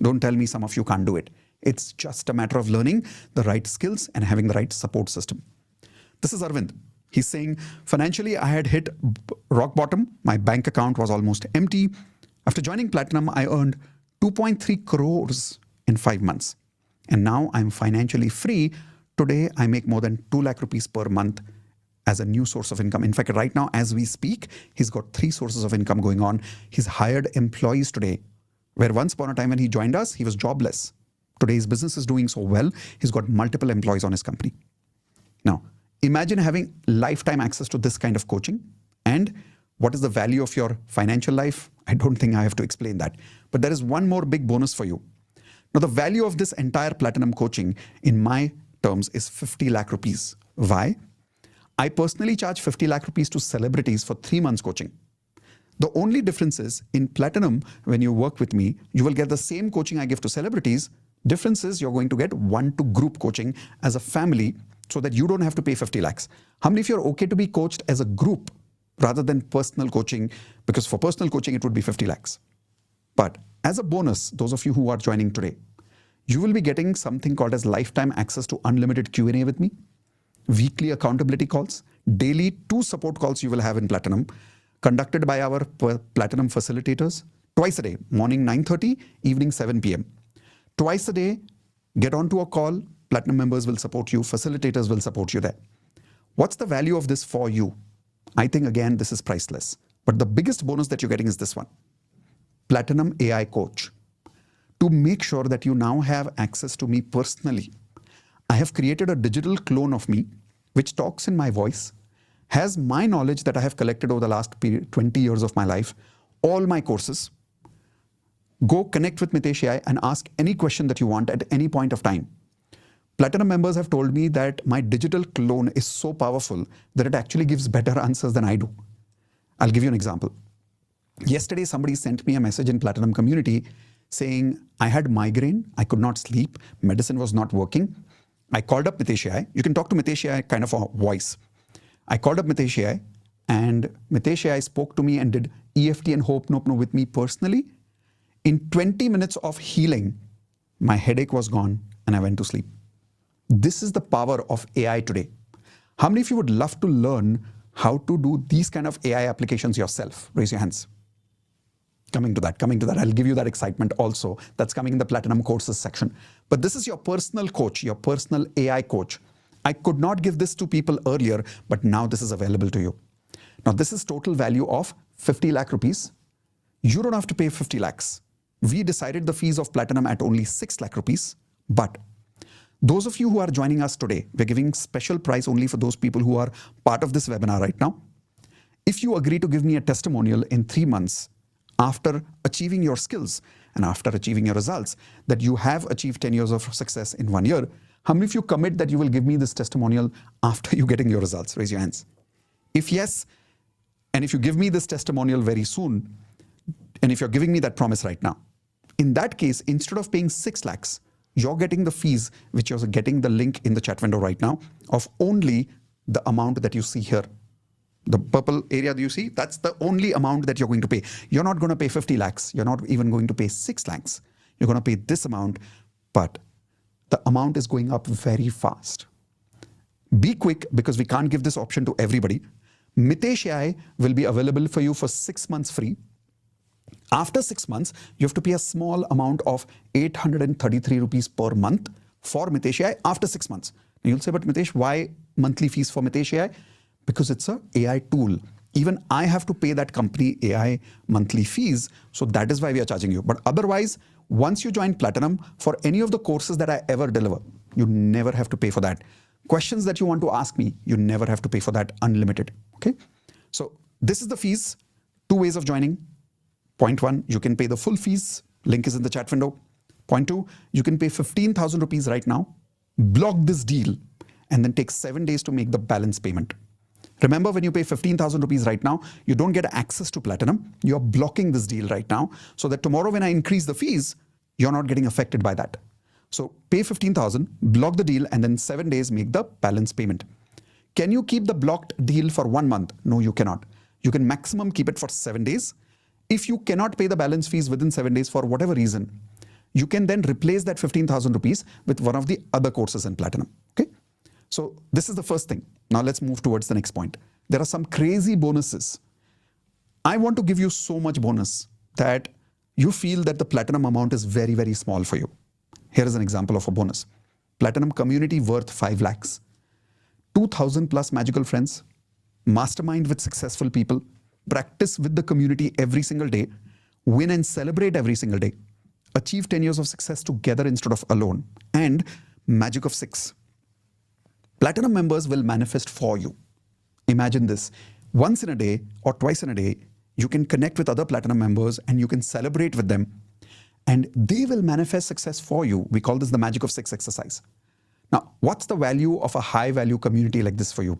don't tell me some of you can't do it. It's just a matter of learning the right skills and having the right support system. This is Arvind. He's saying, financially, I had hit rock bottom. My bank account was almost empty. After joining Platinum, I earned 2.3 crores in 5 months. And now I'm financially free. Today, I make more than 2 lakh rupees per month as a new source of income. In fact, right now, as we speak, he's got 3 sources of income going on. He's hired employees today, where once upon a time when he joined us, he was jobless. Today, his business is doing so well, he's got multiple employees on his company. Now, imagine having lifetime access to this kind of coaching. And what is the value of your financial life? I don't think I have to explain that. But there is one more big bonus for you. Now, the value of this entire Platinum coaching, in my terms, is 50 lakh rupees. Why? I personally charge 50 lakh rupees to celebrities for 3 months coaching. The only difference is, in Platinum, when you work with me, you will get the same coaching I give to celebrities. Difference is you're going to get one-to-group coaching as a family, so that you don't have to pay 50 lakhs. How many of you are okay to be coached as a group rather than personal coaching? Because for personal coaching, it would be 50 lakhs. But as a bonus, those of you who are joining today, you will be getting something called as lifetime access to unlimited Q&A with me, weekly accountability calls, daily 2 support calls you will have in Platinum, conducted by our Platinum facilitators, twice a day, morning 9:30, evening 7 p.m. Twice a day, get onto a call. Platinum members will support you. Facilitators will support you there. What's the value of this for you? I think, again, this is priceless. But the biggest bonus that you're getting is this one. Platinum AI Coach. To make sure that you now have access to me personally, I have created a digital clone of me, which talks in my voice, has my knowledge that I have collected over the last 20 years of my life, all my courses. Go connect with Mitesh AI and ask any question that you want at any point of time. Platinum members have told me that my digital clone is so powerful that it actually gives better answers than I do. I'll give you an example. Yesterday, somebody sent me a message in Platinum community saying, I had migraine, I could not sleep, medicine was not working. I called up Mitesh AI. You can talk to Mitesh AI kind of a voice. I called up Mitesh AI and Mitesh AI spoke to me and did EFT and Ho'oponopono with me personally. In 20 minutes of healing, my headache was gone and I went to sleep. This is the power of AI today. How many of you would love to learn how to do these kind of AI applications yourself? Raise your hands. Coming to that. I'll give you that excitement also. That's coming in the Platinum Courses section. But this is your personal coach, your personal AI coach. I could not give this to people earlier, but now this is available to you. Now, this is total value of 50 lakh rupees. You don't have to pay 50 lakhs. We decided the fees of Platinum at only 6 lakh rupees. But those of you who are joining us today, we're giving special price only for those people who are part of this webinar right now. If you agree to give me a testimonial in 3 months after achieving your skills and after achieving your results, that you have achieved 10 years of success in 1 year, how many of you commit that you will give me this testimonial after you getting your results? Raise your hands. If yes, and if you give me this testimonial very soon, and if you're giving me that promise right now, in that case, instead of paying 6 lakhs, you're getting the fees, which you're getting the link in the chat window right now, of only the amount that you see here. The purple area that you see, that's the only amount that you're going to pay. You're not going to pay 50 lakhs. You're not even going to pay 6 lakhs. You're going to pay this amount, but the amount is going up very fast. Be quick, because we can't give this option to everybody. Mitesh AI will be available for you for 6 months free. After 6 months, you have to pay a small amount of 833 rupees per month for Mitesh AI after 6 months. Now you'll say, but Mitesh, why monthly fees for Mitesh AI? Because it's an AI tool. Even I have to pay that company AI monthly fees. So that is why we are charging you. But otherwise, once you join Platinum, for any of the courses that I ever deliver, you never have to pay for that. Questions that you want to ask me, you never have to pay for that, unlimited. Okay. So this is the fees. 2 ways of joining. Point 1, you can pay the full fees. Link is in the chat window. Point 2, you can pay 15,000 rupees right now, block this deal, and then take 7 days to make the balance payment. Remember, when you pay 15,000 rupees right now, you don't get access to Platinum. You're blocking this deal right now, so that tomorrow when I increase the fees, you're not getting affected by that. So pay 15,000, block the deal, and then 7 days make the balance payment. Can you keep the blocked deal for 1 month? No, you cannot. You can maximum keep it for 7 days. If you cannot pay the balance fees within 7 days for whatever reason, you can then replace that 15,000 rupees with one of the other courses in Platinum. Okay. So this is the first thing. Now let's move towards the next point. There are some crazy bonuses. I want to give you so much bonus that you feel that the Platinum amount is very, very small for you. Here is an example of a bonus. Platinum community worth 5 lakhs, 2,000 plus magical friends, mastermind with successful people, practice with the community every single day, win and celebrate every single day, achieve 10 years of success together instead of alone, and magic of 6. Platinum members will manifest for you. Imagine this. Once in a day or twice in a day, you can connect with other Platinum members and you can celebrate with them, and they will manifest success for you. We call this the magic of 6 exercise. Now, what's the value of a high value community like this for you?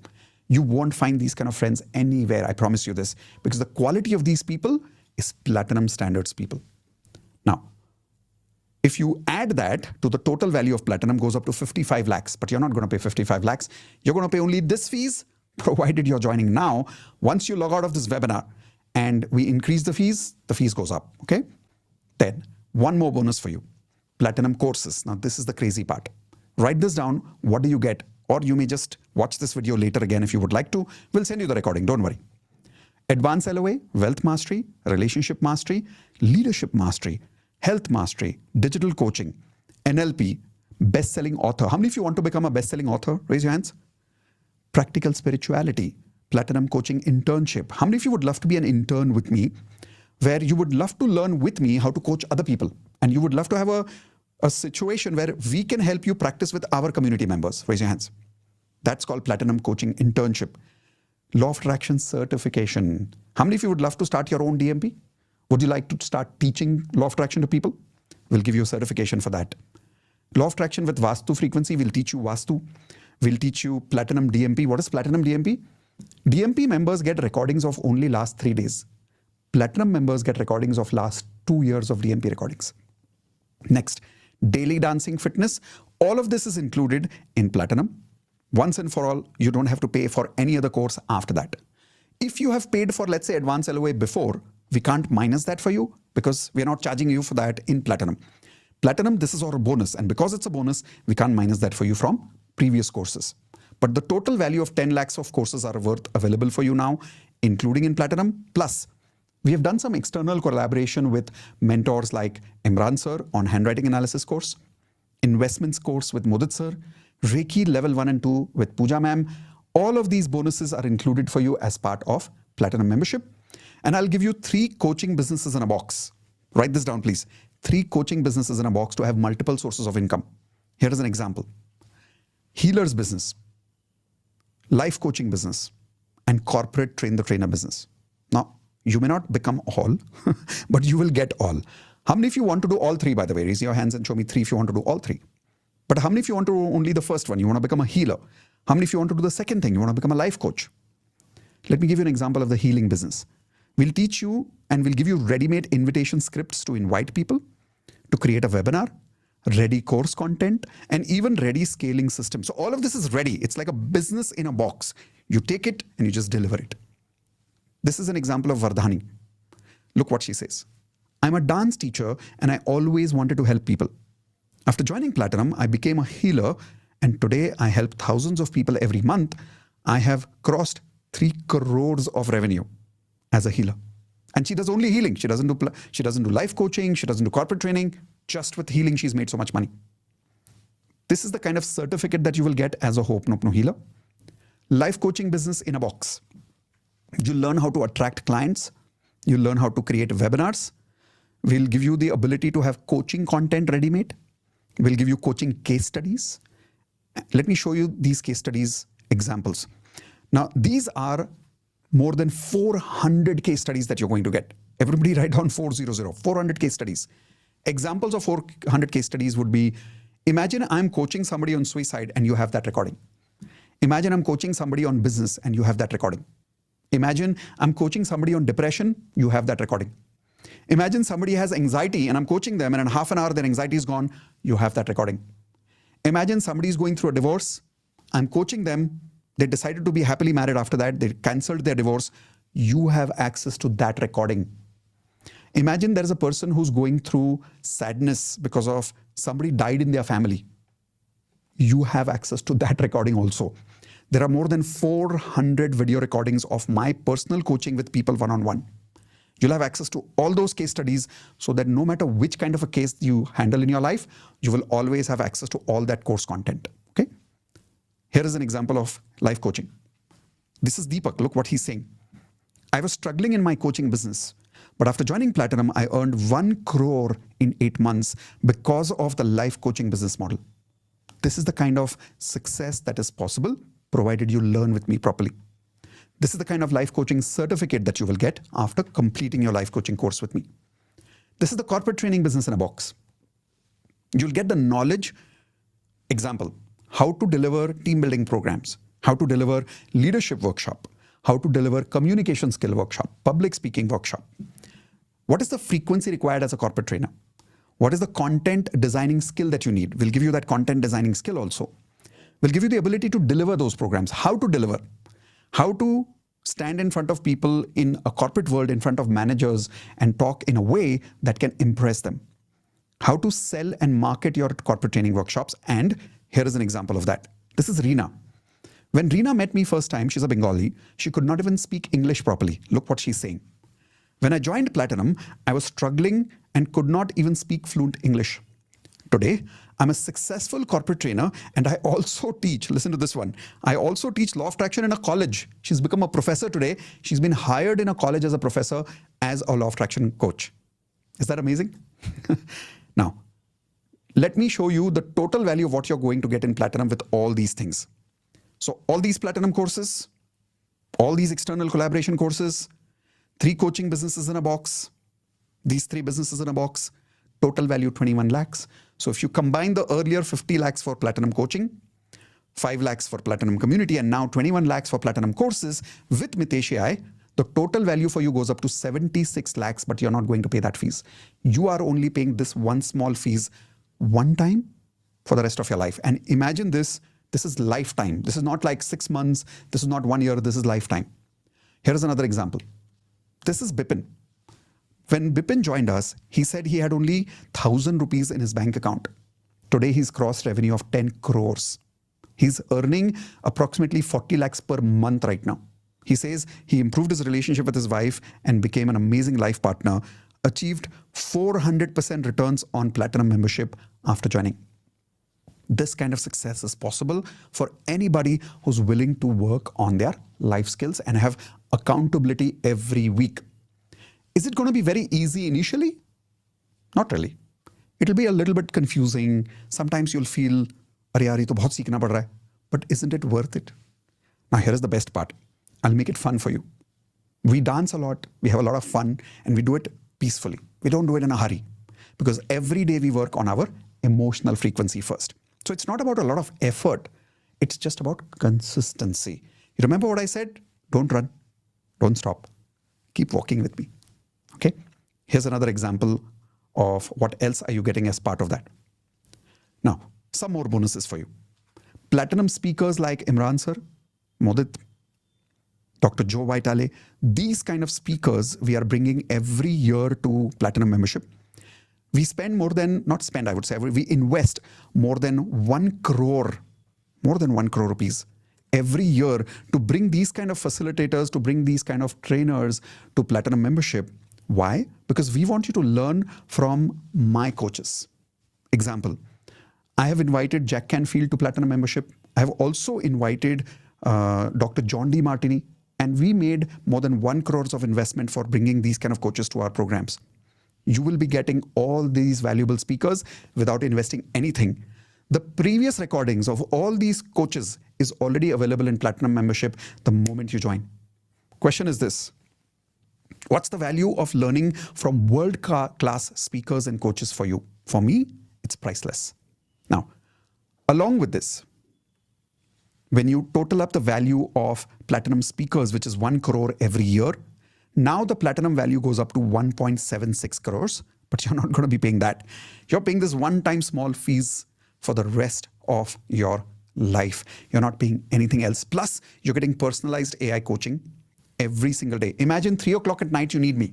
You won't find these kind of friends anywhere, I promise you this, because the quality of these people is Platinum standards people. Now, if you add that to the total value of Platinum goes up to 55 lakhs, but you're not going to pay 55 lakhs. You're going to pay only this fees, provided you're joining now. Once you log out of this webinar and we increase the fees goes up, okay? Then, one more bonus for you. Platinum courses. Now, this is the crazy part. Write this down. What do you get? Or you may just watch this video later again if you would like to. We'll send you the recording, don't worry. Advanced LOA, Wealth Mastery, Relationship Mastery, Leadership Mastery, Health Mastery, Digital Coaching, NLP, Best-Selling Author. How many of you want to become a best-selling author? Raise your hands. Practical Spirituality, Platinum Coaching Internship. How many of you would love to be an intern with me, where you would love to learn with me how to coach other people, and you would love to have a situation where we can help you practice with our community members? Raise your hands. That's called Platinum Coaching Internship. Law of Attraction Certification. How many of you would love to start your own DMP? Would you like to start teaching Law of Attraction to people? We'll give you a certification for that. Law of Attraction with Vastu frequency. We'll teach you Vastu. We'll teach you Platinum DMP. What is Platinum DMP? DMP members get recordings of only last 3 days. Platinum members get recordings of last 2 years of DMP recordings. Next, daily dancing fitness. All of this is included in Platinum. Once and for all, you don't have to pay for any other course after that. If you have paid for, let's say, Advanced LOA before, we can't minus that for you because we're not charging you for that in Platinum. Platinum, this is our bonus. And because it's a bonus, we can't minus that for you from previous courses. But the total value of 10 lakhs of courses are worth available for you now, including in Platinum. Plus, we have done some external collaboration with mentors like Imran sir on handwriting analysis course, investments course with Mudit sir, Reiki level 1 and 2 with Pooja ma'am. All of these bonuses are included for you as part of Platinum membership. And I'll give you 3 coaching businesses in a box. Write this down, please. 3 coaching businesses in a box to have multiple sources of income. Here is an example. Healer's business, life coaching business, and corporate train the trainer business. Now, you may not become all, but you will get all. How many of you want to do all 3, by the way? Raise your hands and show me 3 if you want to do all 3. But how many of you want to do only the first one? You want to become a healer. How many of you want to do the second thing? You want to become a life coach. Let me give you an example of the healing business. We'll teach you and we'll give you ready-made invitation scripts to invite people, to create a webinar, ready course content, and even ready scaling system. So all of this is ready. It's like a business in a box. You take it and you just deliver it. This is an example of Vardhani. Look what she says. I'm a dance teacher and I always wanted to help people. After joining Platinum, I became a healer and today I help thousands of people every month. I have crossed 3 crores of revenue as a healer. And she does only healing. She doesn't do life coaching. She doesn't do corporate training. Just with healing, she's made so much money. This is the kind of certificate that you will get as a Ho'oponopono healer. Life coaching business in a box. You learn how to attract clients. You learn how to create webinars. We'll give you the ability to have coaching content ready-made. We'll give you coaching case studies. Let me show you these case studies examples. Now, these are more than 400 case studies that you're going to get. Everybody write down 400 case studies. Examples of 400 case studies would be, imagine I'm coaching somebody on suicide and you have that recording. Imagine I'm coaching somebody on business and you have that recording. Imagine I'm coaching somebody on depression, you have that recording. Imagine somebody has anxiety and I'm coaching them and in half an hour their anxiety is gone, you have that recording. Imagine somebody is going through a divorce, I'm coaching them, they decided to be happily married after that, they cancelled their divorce, you have access to that recording. Imagine there is a person who's going through sadness because of somebody died in their family. You have access to that recording also. There are more than 400 video recordings of my personal coaching with people one-on-one. You'll have access to all those case studies so that no matter which kind of a case you handle in your life, you will always have access to all that course content. Okay? Here is an example of life coaching. This is Deepak. Look what he's saying. I was struggling in my coaching business, but after joining Platinum, I earned 1 crore in 8 months because of the life coaching business model. This is the kind of success that is possible provided you learn with me properly. This is the kind of life coaching certificate that you will get after completing your life coaching course with me. This is the corporate training business in a box. You'll get the knowledge. Example, how to deliver team building programs, how to deliver leadership workshop, how to deliver communication skill workshop, public speaking workshop. What is the frequency required as a corporate trainer? What is the content designing skill that you need? We'll give you that content designing skill also. We'll give you the ability to deliver those programs, how to deliver, how to stand in front of people in a corporate world, in front of managers and talk in a way that can impress them, how to sell and market your corporate training workshops. And here is an example of that. This is Reena. When Reena met me first time, she's a Bengali, she could not even speak English properly. Look what she's saying. When I joined Platinum, I was struggling and could not even speak fluent English. Today, I'm a successful corporate trainer and I also teach, listen to this one, I also teach law of attraction in a college. She's become a professor today. She's been hired in a college as a professor as a law of attraction coach. Is that amazing? Now, let me show you the total value of what you're going to get in Platinum with all these things. So all these Platinum courses, all these external collaboration courses, 3 coaching businesses in a box, these 3 businesses in a box, total value 21 lakhs. So if you combine the earlier 50 lakhs for Platinum coaching, 5 lakhs for Platinum community, and now 21 lakhs for Platinum courses with Mitesh AI, the total value for you goes up to 76 lakhs, but you're not going to pay that fees. You are only paying this one small fees one time for the rest of your life. And imagine this is lifetime. This is not like 6 months. This is not 1 year. This is lifetime. Here is another example. This is Bipin. When Bipin joined us, he said he had only 1,000 rupees in his bank account. Today, he's crossed revenue of 10 crores. He's earning approximately 40 lakhs per month right now. He says he improved his relationship with his wife and became an amazing life partner, achieved 400% returns on Platinum membership after joining. This kind of success is possible for anybody who's willing to work on their life skills and have accountability every week. Is it going to be very easy initially? Not really. It'll be a little bit confusing. Sometimes you'll feel, "Arey yaar, ye to bahut seekhna pad raha hai." But isn't it worth it? Now, here is the best part. I'll make it fun for you. We dance a lot, we have a lot of fun, and we do it peacefully. We don't do it in a hurry because every day we work on our emotional frequency first. So it's not about a lot of effort. It's just about consistency. You remember what I said? Don't run. Don't stop. Keep walking with me. Okay? Here's another example of what else are you getting as part of that. Now, some more bonuses for you. Platinum speakers like Imran sir, Modit, Dr. Joe Vitale, these kind of speakers we are bringing every year to Platinum membership. We spend more than, not spend, I would say, we invest more than 1 crore rupees every year to bring these kind of facilitators, to bring these kind of trainers to Platinum membership. Why? Because we want you to learn from my coaches. Example, I have invited Jack Canfield to Platinum membership. I have also invited Dr. John D. Martini, and we made more than 1 crore of investment for bringing these kind of coaches to our programs. You will be getting all these valuable speakers without investing anything. The previous recordings of all these coaches is already available in Platinum membership the moment you join. Question is this: what's the value of learning from world-class speakers and coaches for you? For me, it's priceless. Now, along with this, when you total up the value of Platinum speakers, which is 1 crore every year, now the Platinum value goes up to 1.76 crores, but you're not going to be paying that. You're paying this one-time small fees for the rest of your life. You're not paying anything else. Plus, you're getting personalized AI coaching every single day. Imagine 3 o'clock at night you need me.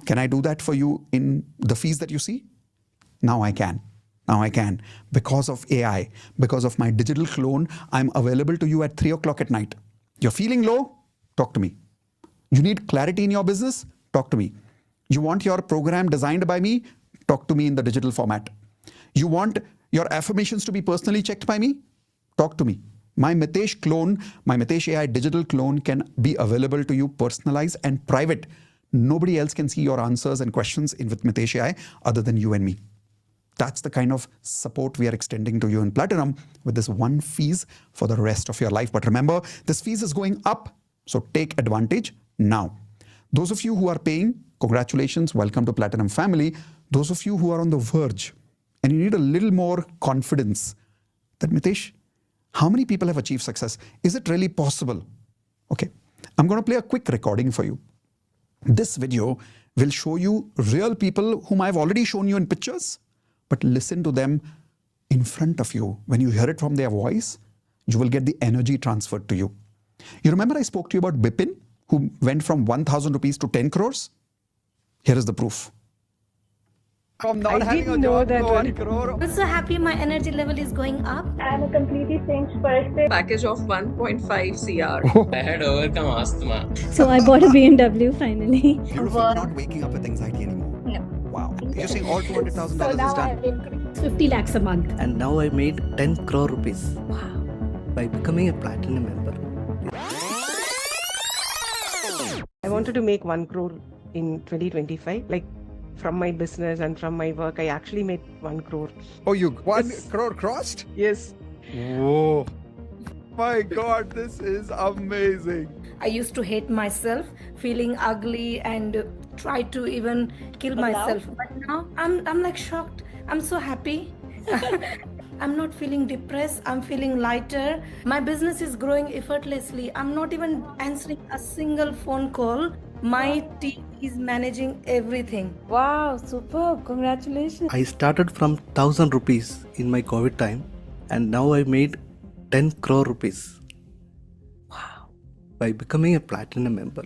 Can I do that for you in the fees that you see? Now I can. Now I can. Because of AI, because of my digital clone, I'm available to you at 3 o'clock at night. You're feeling low? Talk to me. You need clarity in your business? Talk to me. You want your program designed by me? Talk to me in the digital format. You want your affirmations to be personally checked by me? Talk to me. My Mitesh clone, my Mitesh AI digital clone can be available to you personalized and private. Nobody else can see your answers and questions with Mitesh AI other than you and me. That's the kind of support we are extending to you in Platinum with this one fees for the rest of your life. But remember, this fees is going up. So take advantage now. Those of you who are paying, congratulations, welcome to Platinum family. Those of you who are on the verge and you need a little more confidence that, Mitesh, how many people have achieved success? Is it really possible? Okay, I'm going to play a quick recording for you. This video will show you real people whom I've already shown you in pictures, but listen to them in front of you. When you hear it from their voice, you will get the energy transferred to you. You remember I spoke to you about Bipin, who went from 1,000 rupees to 10 crores? Here is the proof.
From not having a job to 1
crore. I'm so happy my energy level is going up. I'm a completely changed person.
Package of 1.5 CR.
I had overcome asthma.
So I bought a BMW finally.
Beautiful. You're not waking up with anxiety anymore.
No.
Wow. You're saying all $200,000 is done.
50 lakhs a month.
And now I made 10 crore rupees.
Wow.
By becoming a Platinum member.
I wanted to make 1 crore in 2025. Like, from my business and from my work, I actually made 1 crore.
Oh, you 1 crore crossed?
Yes.
Whoa. My God, this is amazing.
I used to hate myself, feeling ugly and try to even kill myself. But now I'm like shocked. I'm so happy. I'm not feeling depressed. I'm feeling lighter. My business is growing effortlessly. I'm not even answering a single phone call. My team is managing everything.
Wow, superb. Congratulations.
I started from 1,000 rupees in my COVID time and now I made 10 crore rupees. Wow. By becoming a Platinum member.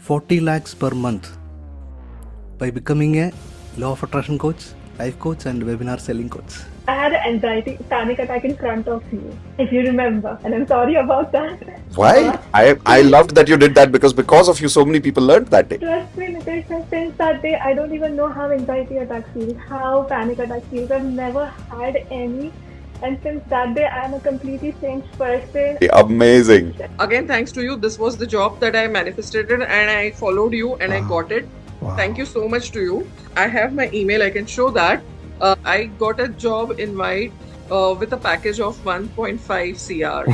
40 lakhs per month. by becoming a law of attraction coach, life coach, and webinar selling coach.
I had an anxiety panic attack in front of you, if you remember, and I'm sorry about that.
Why? I loved that you did that because of you, so many people learned that day.
Trust me, Mitesh, since that day, I don't even know how anxiety attack feels, how panic attack feels. I've never had any. And since that day, I am a completely changed person.
Amazing.
Again, thanks to you, this was the job that I manifested and I followed you and I got it. Thank you so much to you. I have my email, I can show that. I got a job invite with a package of 1.5 CR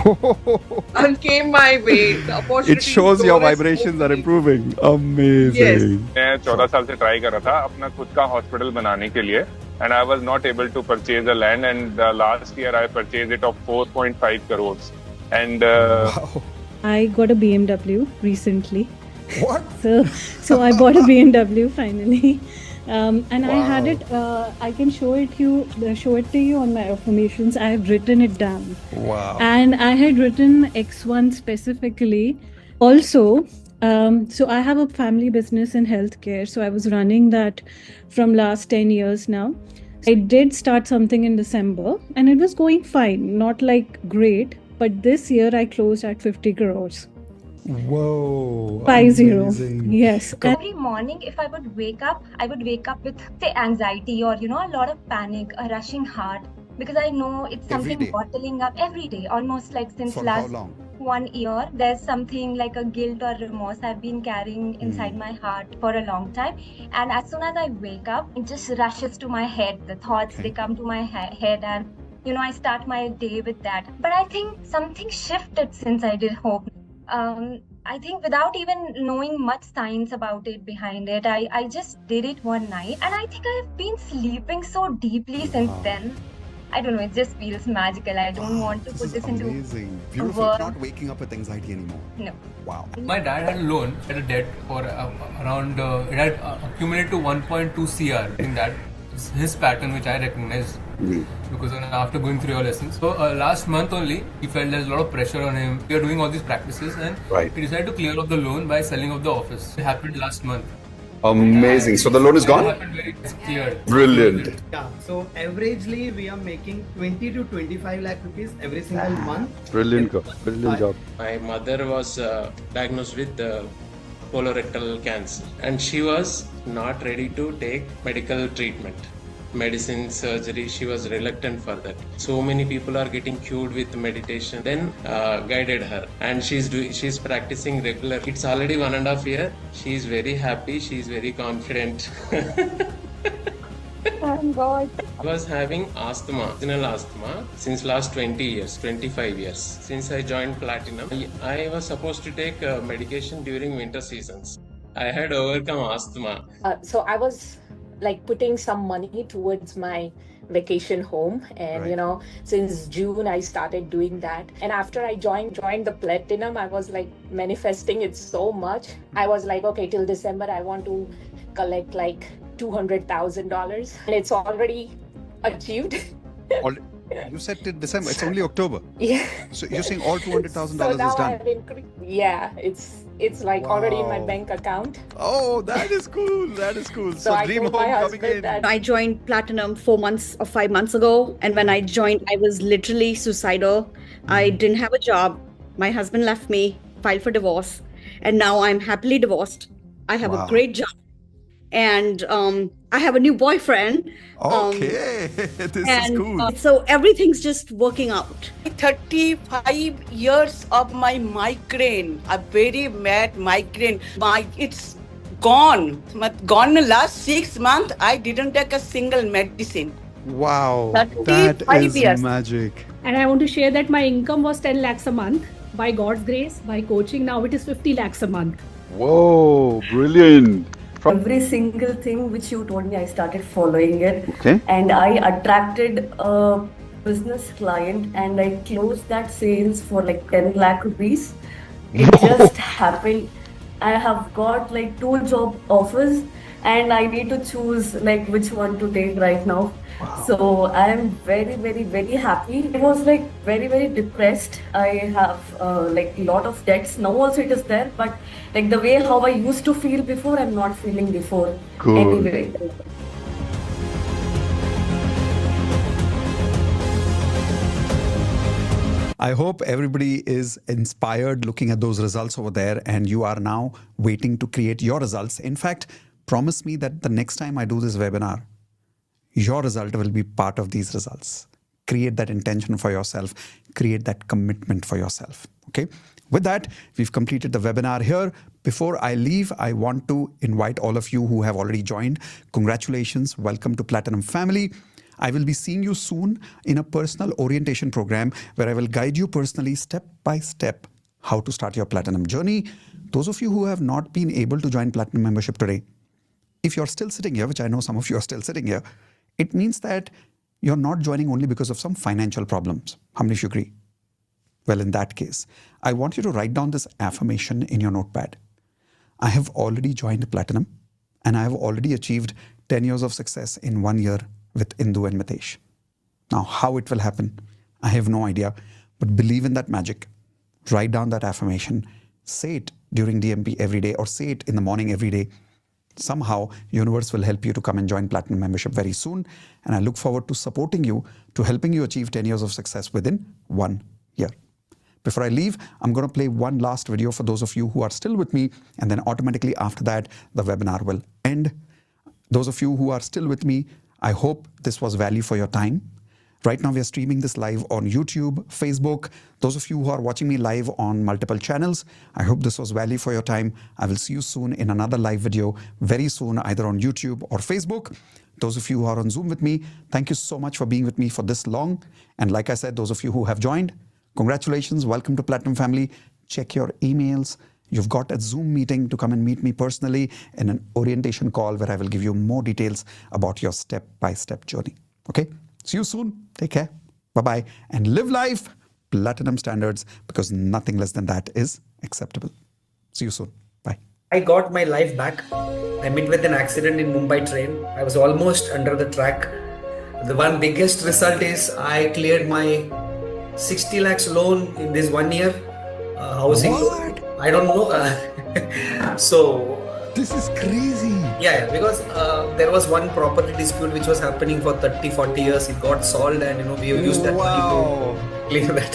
and came my way. The opportunity
It shows your vibrations are improving. Amazing.
मैं 14 साल से try कर रहा था अपना खुद का hospital बनाने के लिए and I was not able to purchase the land and last year I purchased it of 4.5 crores and
I got a BMW recently. What? So I bought a BMW finally. And I had it. I can show it to you on my affirmations. I have written it down.
Wow.
And I had written X1 specifically. Also, so I have a family business in healthcare. So I was running that from last 10 years now. I did start something in December, and it was going fine. Not like great, but this year I closed at 50 crores.
Whoa.
50. Yes.
Every morning, if I would wake up with, say, anxiety or, a lot of panic, a rushing heart, because I know it's something bottling up every day, almost like since last 1 year. There's something like a guilt or remorse I've been carrying inside my heart for a long time. And as soon as I wake up, it just rushes to my head. The thoughts, they come to my head and, I start my day with that. But I think something shifted since I did Hope. I think without even knowing much science about it behind it, I just did it one night and I think I've been sleeping so deeply since then. I don't know, it just feels magical. I don't want to put this into
amazing. Beautiful. Not waking up with anxiety anymore.
No.
Wow.
My dad had a loan, had a debt for around, it had accumulated to 1.2 CR in that. His pattern, which I recognize because after going through your lessons. So last month only, he felt there's a lot of pressure on him. We are doing all these practices and he decided to clear off the loan by selling off the office. It happened last month.
Amazing. So the loan is gone?
Cleared.
Brilliant.
Yeah. So averagely, we are making 20 to 25 lakh rupees every single month.
Brilliant job.
My mother was diagnosed with colorectal cancer and she was not ready to take medical treatment, medicine, surgery. She was reluctant for that. So many people are getting cured with meditation. Then guided her and she's practicing regular. It's already 1.5 years. She is very happy. She is very confident.
Thank God.
I was having asthma, seasonal asthma, since last 20 years, 25 years. Since I joined Platinum, I was supposed to take medication during winter seasons. I had overcome asthma.
So I was like putting some money towards my vacation home and since June I started doing that, and after I joined the Platinum, I was like manifesting it so much. I was like, okay, till December I want to collect like $200,000 and it's already achieved.
You said till December. It's only October.
Yeah.
So you're saying all $200,000
so now
is done.
I've yeah, it's like already in my bank account.
Oh, that is cool. That is cool.
So I
dream
told
home
my
coming
husband
in.
that
I joined Platinum 4 months or 5 months ago, and when I joined, I was literally suicidal. I didn't have a job. My husband left me, filed for divorce, and now I'm happily divorced. I have a great job, and I have a new boyfriend.
Okay, this is cool.
So everything's just working out.
35 years of my migraine, a very bad migraine. It's gone. Gone in the last 6 months. I didn't take a single medicine.
Wow,
35
that is
years.
magic.
And I want to share that my income was 10 lakhs a month. By God's grace, by coaching, now it is 50 lakhs a month.
Whoa, brilliant.
Every single thing which you told me, I started following it.
Okay.
And I attracted a business client and I closed that sales for like 10 lakh rupees. It just happened. I have got like 2 job offers and I need to choose like which one to take right now. So I am very, very, very happy. I was like very, very depressed. I have like lot of debts. Now also it is there, but like the way how I used to feel before, I'm not feeling before.
Cool.
Anyway.
I hope everybody is inspired looking at those results over there, and you are now waiting to create your results. In fact, promise me that the next time I do this webinar, your result will be part of these results. Create that intention for yourself. Create that commitment for yourself. Okay. With that, we've completed the webinar here. Before I leave, I want to invite all of you who have already joined. Congratulations. Welcome to Platinum family. I will be seeing you soon in a personal orientation program where I will guide you personally step by step how to start your Platinum journey. Those of you who have not been able to join Platinum membership today, if you're still sitting here, which I know some of you are still sitting here, it means that you're not joining only because of some financial problems. How many of you agree? Well, in that case, I want you to write down this affirmation in your notepad. I have already joined Platinum and I have already achieved 10 years of success in 1 year with Indu and Mitesh. Now, how it will happen, I have no idea, but believe in that magic. Write down that affirmation, say it during DMP every day or say it in the morning every day. Somehow, universe will help you to come and join Platinum membership very soon. And I look forward to supporting you, to helping you achieve 10 years of success within 1 year. Before I leave, I'm going to play one last video for those of you who are still with me. And then automatically after that, the webinar will end. Those of you who are still with me, I hope this was value for your time. Right now, we are streaming this live on YouTube, Facebook. Those of you who are watching me live on multiple channels, I hope this was value for your time. I will see you soon in another live video very soon, either on YouTube or Facebook. Those of you who are on Zoom with me, thank you so much for being with me for this long. And like I said, those of you who have joined, congratulations. Welcome to Platinum family. Check your emails. You've got a Zoom meeting to come and meet me personally in an orientation call where I will give you more details about your step-by-step journey. Okay? See you soon. Take care. Bye-bye. And live life Platinum standards, because nothing less than that is acceptable. See you soon. Bye.
I got my life back. I met with an accident in Mumbai train. I was almost under the track. The one biggest result is I cleared my 60 lakhs loan in this 1 year. Housing. What? I don't know. So
this is crazy.
Yeah, because there was one property dispute which was happening for 30-40 years. It got solved, and we have used that money to clear that.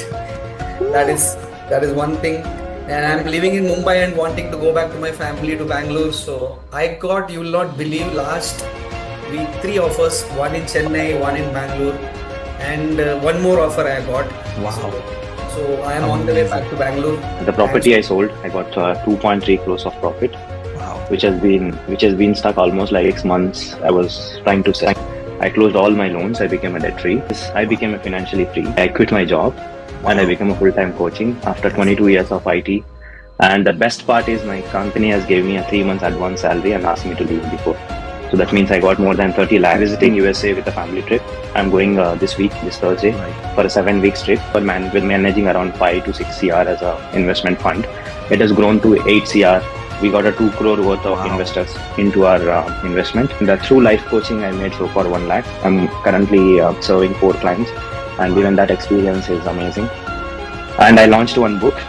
That is one thing. And I'm living in Mumbai and wanting to go back to my family to Bangalore. So I got, you will not believe, last week 3 offers. One in Chennai, one in Bangalore, and one more offer I got.
Wow.
So I am on the way back to Bangalore.
The property I sold, I got 2.3 crores of profit.
Wow.
Which has been stuck almost like 6 months. I was trying to sell. I closed all my loans. I became a debt free. I became financially free. I quit my job and I became a full-time coaching after 22 years of IT. And the best part is my company has given me a 3 months advance salary and asked me to leave before. So that means I got more than 30 lakh visiting USA with a family trip. I'm going this Thursday, for a 7-week trip with managing around 5 to 6 CR as an investment fund. It has grown to 8 CR. We got a 2 crore worth of investors into our investment. Through life coaching, I made so far 1 lakh. I'm currently serving 4 clients, and even that experience is amazing. And I launched one book,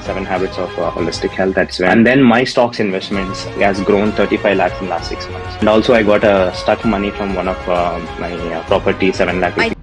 7 Habits of Holistic Health. And then my stocks investments has grown 35 lakhs in the last 6 months. And also I got a stuck money from one of my property, 7 lakh.